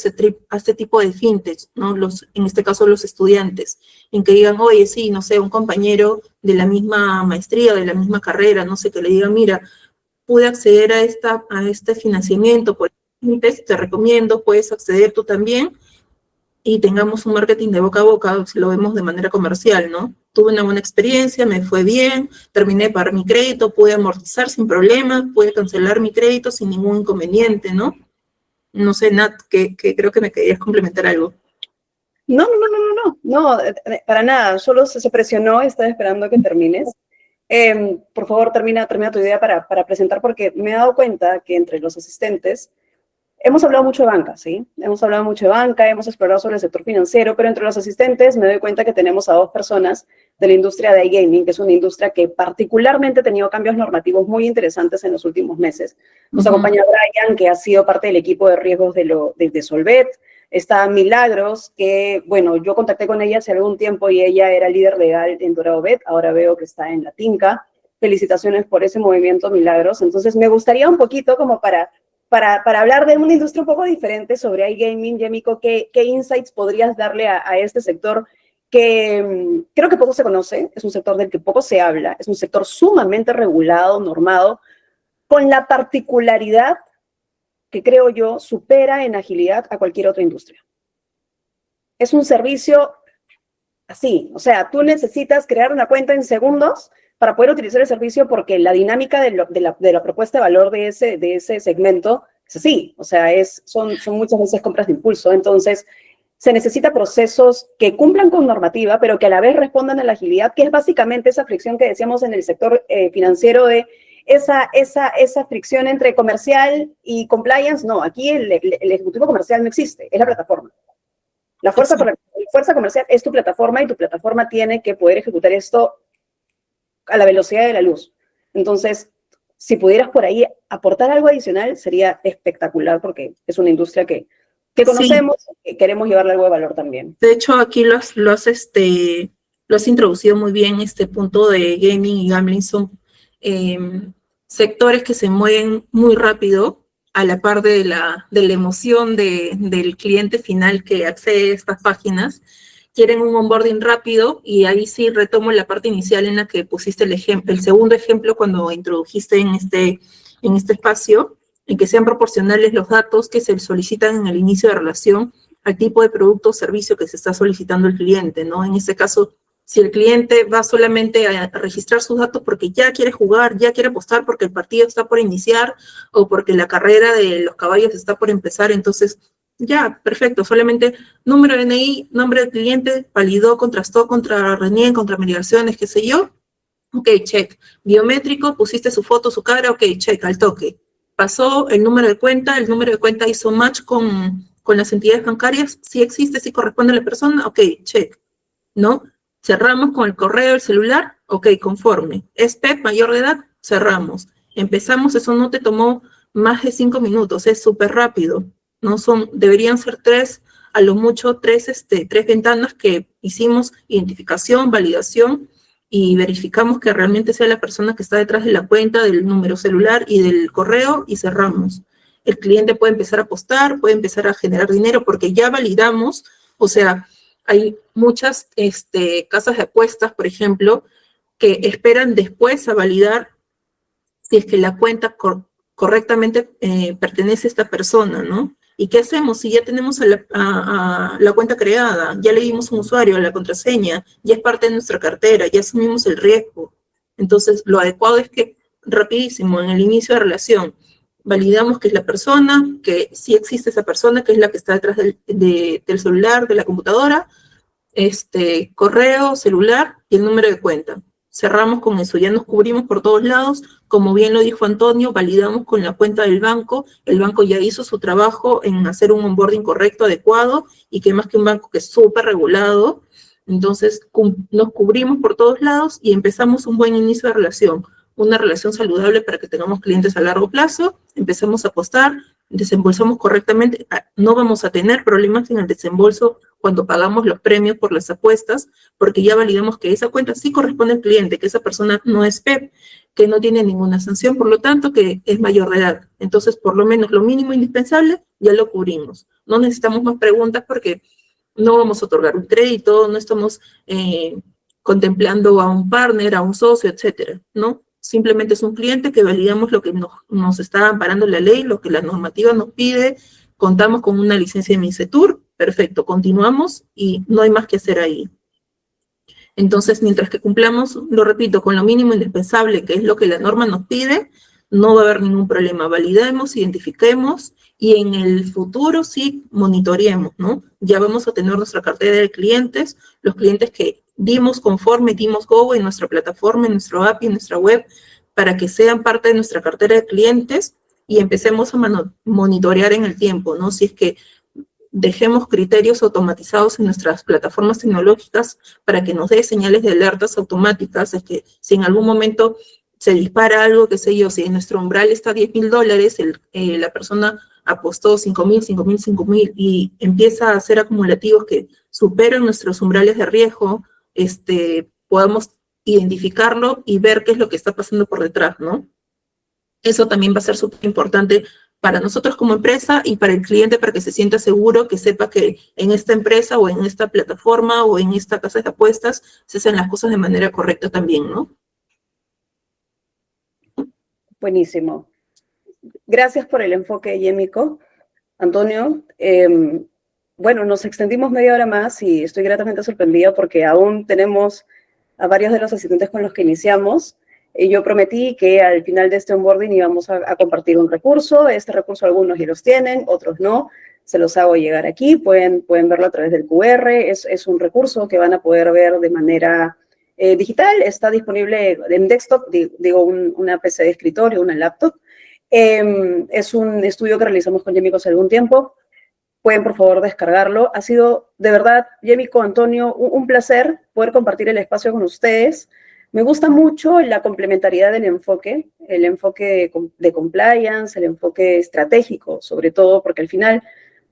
a este tipo de fintech, ¿no? En este caso los estudiantes, en que digan, oye, sí, no sé, un compañero de la misma maestría, de la misma carrera, no sé, que le diga, mira, pude acceder a este financiamiento por fintech, te recomiendo, puedes acceder tú también, y tengamos un marketing de boca a boca, si lo vemos de manera comercial, ¿no? Tuve una buena experiencia, me fue bien, terminé de pagar mi crédito, pude amortizar sin problemas, pude cancelar mi crédito sin ningún inconveniente, ¿no? No sé, Nat, que creo que me querías complementar algo. No, para nada, solo se presionó, estaba esperando que termines. Por favor, termina tu idea para presentar, porque me he dado cuenta que entre los asistentes hemos hablado mucho de banca, ¿sí? Hemos hablado mucho de banca, hemos explorado sobre el sector financiero, pero entre los asistentes me doy cuenta que tenemos a dos personas de la industria de iGaming, que es una industria que particularmente ha tenido cambios normativos muy interesantes en los últimos meses. Nos acompaña Brian, que ha sido parte del equipo de riesgos de Solvet. Está Milagros, que, bueno, yo contacté con ella hace algún tiempo y ella era líder legal en Dorado Bet, ahora veo que está en la Tinca. Felicitaciones por ese movimiento, Milagros. Entonces, me gustaría un poquito como para hablar de una industria un poco diferente sobre iGaming. Yemiko, ¿qué insights podrías darle a este sector que creo que poco se conoce? Es un sector del que poco se habla, es un sector sumamente regulado, normado, con la particularidad que creo yo supera en agilidad a cualquier otra industria. Es un servicio así, o sea, tú necesitas crear una cuenta en segundos para poder utilizar el servicio, porque la dinámica de la propuesta de valor de ese segmento es así, o sea, son muchas veces compras de impulso. Entonces se necesita procesos que cumplan con normativa, pero que a la vez respondan a la agilidad, que es básicamente esa fricción que decíamos en el sector financiero de esa fricción entre comercial y compliance. No, aquí el ejecutivo comercial no existe, es la plataforma. La fuerza comercial es tu plataforma, y tu plataforma tiene que poder ejecutar esto a la velocidad de la luz. Entonces, si pudieras por ahí aportar algo adicional, sería espectacular, porque es una industria que conocemos, sí, y queremos llevarle algo de valor también. De hecho, aquí lo has introducido muy bien. Este punto de gaming y gambling son sectores que se mueven muy rápido, a la par de la emoción del cliente final que accede a estas páginas. Quieren un onboarding rápido, y ahí sí retomo la parte inicial en la que pusiste el segundo ejemplo cuando introdujiste en este espacio, en que sean proporcionales los datos que se solicitan en el inicio de relación al tipo de producto o servicio que se está solicitando el cliente, ¿no? En este caso, si el cliente va solamente a registrar sus datos porque ya quiere jugar, ya quiere apostar porque el partido está por iniciar o porque la carrera de los caballos está por empezar, entonces ya, perfecto, solamente número de DNI, nombre del cliente, validó, contrastó contra RENIEM, contra migraciones, qué sé yo, ok, check. Biométrico, pusiste su foto, su cara, ok, check, al toque. Pasó el número de cuenta hizo match con las entidades bancarias, si existe, si corresponde a la persona, ok, check, ¿no? Cerramos con el correo, el celular, ok, conforme. Es PEP, mayor de edad, cerramos. Empezamos, eso no te tomó más de 5 minutos, es súper rápido. No deberían ser 3, a lo mucho 3 ventanas que hicimos: identificación, validación, y verificamos que realmente sea la persona que está detrás de la cuenta, del número celular y del correo, y cerramos. El cliente puede empezar a apostar, puede empezar a generar dinero, porque ya validamos. O sea, hay muchas casas de apuestas, por ejemplo, que esperan después a validar si es que la cuenta correctamente pertenece a esta persona, ¿no? ¿Y qué hacemos? Si ya tenemos a la cuenta creada, ya le dimos un usuario, la contraseña, ya es parte de nuestra cartera, ya asumimos el riesgo. Entonces, lo adecuado es que rapidísimo, en el inicio de relación, validamos que es la persona, que sí existe esa persona, que es la que está detrás del celular, de la computadora, correo, celular y el número de cuenta. Cerramos con eso, ya nos cubrimos por todos lados. Como bien lo dijo Antonio, validamos con la cuenta del banco. El banco ya hizo su trabajo en hacer un onboarding correcto, adecuado, y que más que un banco que es súper regulado. Entonces, nos cubrimos por todos lados y empezamos un buen inicio de relación. Una relación saludable para que tengamos clientes a largo plazo. Empezamos a apostar, desembolsamos correctamente. No vamos a tener problemas en el desembolso cuando pagamos los premios por las apuestas, porque ya validamos que esa cuenta sí corresponde al cliente, que esa persona no es PEP, que no tiene ninguna sanción, por lo tanto, que es mayor de edad. Entonces, por lo menos lo mínimo indispensable ya lo cubrimos. No necesitamos más preguntas, porque no vamos a otorgar un crédito, no estamos contemplando a un partner, a un socio, etcétera, ¿no? Simplemente es un cliente que validamos lo que nos está amparando la ley, lo que la normativa nos pide. Contamos con una licencia de MINCETUR, perfecto, continuamos y no hay más que hacer ahí. Entonces, mientras que cumplamos, lo repito, con lo mínimo indispensable, que es lo que la norma nos pide, no va a haber ningún problema. Validemos, identifiquemos y en el futuro sí monitoreemos, ¿no? Ya vamos a tener nuestra cartera de clientes, los clientes que dimos conforme, dimos go en nuestra plataforma, en nuestro API, en nuestra web, para que sean parte de nuestra cartera de clientes y empecemos a monitorear en el tiempo, ¿no? Si es que dejemos criterios automatizados en nuestras plataformas tecnológicas para que nos dé señales de alertas automáticas, es que si en algún momento se dispara algo, qué sé yo, si en nuestro umbral está $10,000, la persona apostó 5,000, 5,000, 5,000 y empieza a hacer acumulativos que superan nuestros umbrales de riesgo, podamos identificarlo y ver qué es lo que está pasando por detrás, ¿no? Eso también va a ser súper importante para nosotros como empresa y para el cliente, para que se sienta seguro, que sepa que en esta empresa o en esta plataforma o en esta casa de apuestas se hacen las cosas de manera correcta también, ¿no? Buenísimo. Gracias por el enfoque, Yemiko. Antonio, bueno, nos extendimos media hora más y estoy gratamente sorprendida porque aún tenemos a varios de los asistentes con los que iniciamos. Yo prometí que al final de este onboarding íbamos a compartir un recurso. Este recurso algunos ya los tienen, otros no. Se los hago llegar aquí. Pueden verlo a través del QR. Es un recurso que van a poder ver de manera digital. Está disponible en desktop, digo, una PC de escritorio, una laptop. Es un estudio que realizamos con Yemiko hace algún tiempo. Pueden, por favor, descargarlo. Ha sido, de verdad, Yemiko, Antonio, un placer poder compartir el espacio con ustedes. Me gusta mucho la complementariedad del enfoque, el enfoque de compliance, el enfoque estratégico, sobre todo, porque al final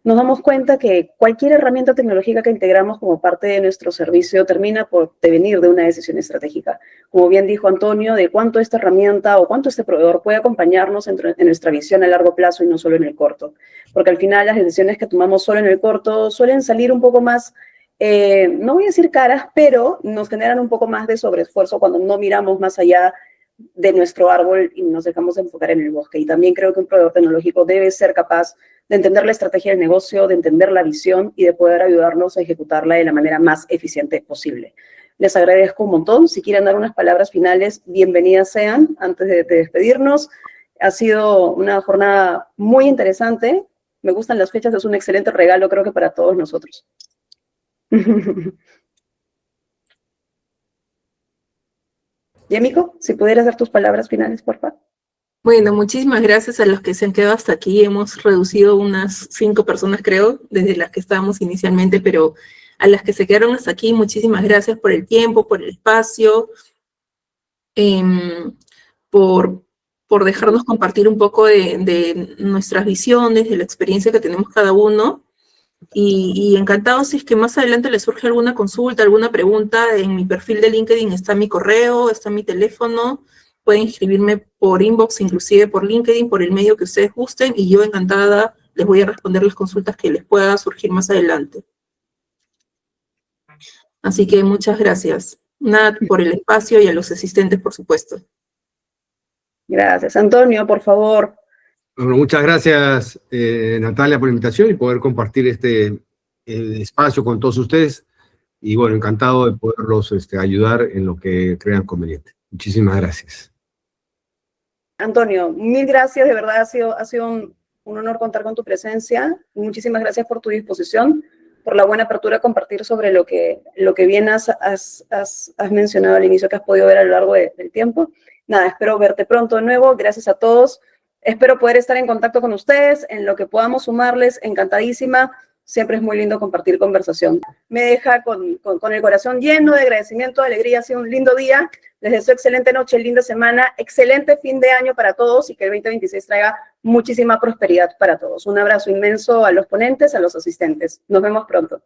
nos damos cuenta que cualquier herramienta tecnológica que integramos como parte de nuestro servicio termina por devenir de una decisión estratégica. Como bien dijo Antonio, de cuánto esta herramienta o cuánto este proveedor puede acompañarnos en nuestra visión a largo plazo y no solo en el corto. Porque al final las decisiones que tomamos solo en el corto suelen salir un poco más, no voy a decir caras, pero nos generan un poco más de sobreesfuerzo cuando no miramos más allá de nuestro árbol y nos dejamos de enfocar en el bosque. Y también creo que un proveedor tecnológico debe ser capaz de entender la estrategia del negocio, de entender la visión y de poder ayudarnos a ejecutarla de la manera más eficiente posible. Les agradezco un montón. Si quieren dar unas palabras finales, bienvenidas sean antes de despedirnos. Ha sido una jornada muy interesante. Me gustan las fechas, es un excelente regalo, creo que para todos nosotros. Yemiko, si pudieras dar tus palabras finales, por favor. Bueno, muchísimas gracias a los que se han quedado hasta aquí. Hemos reducido unas 5 personas, creo, desde las que estábamos inicialmente, pero a las que se quedaron hasta aquí, muchísimas gracias por el tiempo, por el espacio, por dejarnos compartir un poco de nuestras visiones, de la experiencia que tenemos cada uno. Y encantado si es que más adelante les surge alguna consulta, alguna pregunta, en mi perfil de LinkedIn está mi correo, está mi teléfono, pueden escribirme por inbox, inclusive por LinkedIn, por el medio que ustedes gusten, y yo encantada les voy a responder las consultas que les pueda surgir más adelante. Así que muchas gracias. Nada, por el espacio y a los asistentes, por supuesto. Gracias. Antonio, por favor. Bueno, muchas gracias, Natalia, por la invitación y poder compartir este espacio con todos ustedes. Y bueno, encantado de poderlos ayudar en lo que crean conveniente. Muchísimas gracias. Antonio, mil gracias, de verdad ha sido un honor contar con tu presencia. Muchísimas gracias por tu disposición, por la buena apertura a compartir sobre lo que bien has mencionado al inicio, que has podido ver a lo largo del tiempo. Nada, espero verte pronto de nuevo. Gracias a todos. Espero poder estar en contacto con ustedes, en lo que podamos sumarles, encantadísima. Siempre es muy lindo compartir conversación. Me deja con el corazón lleno de agradecimiento, de alegría. Ha sido un lindo día. Les deseo excelente noche, linda semana, excelente fin de año para todos y que el 2026 traiga muchísima prosperidad para todos. Un abrazo inmenso a los ponentes, a los asistentes. Nos vemos pronto.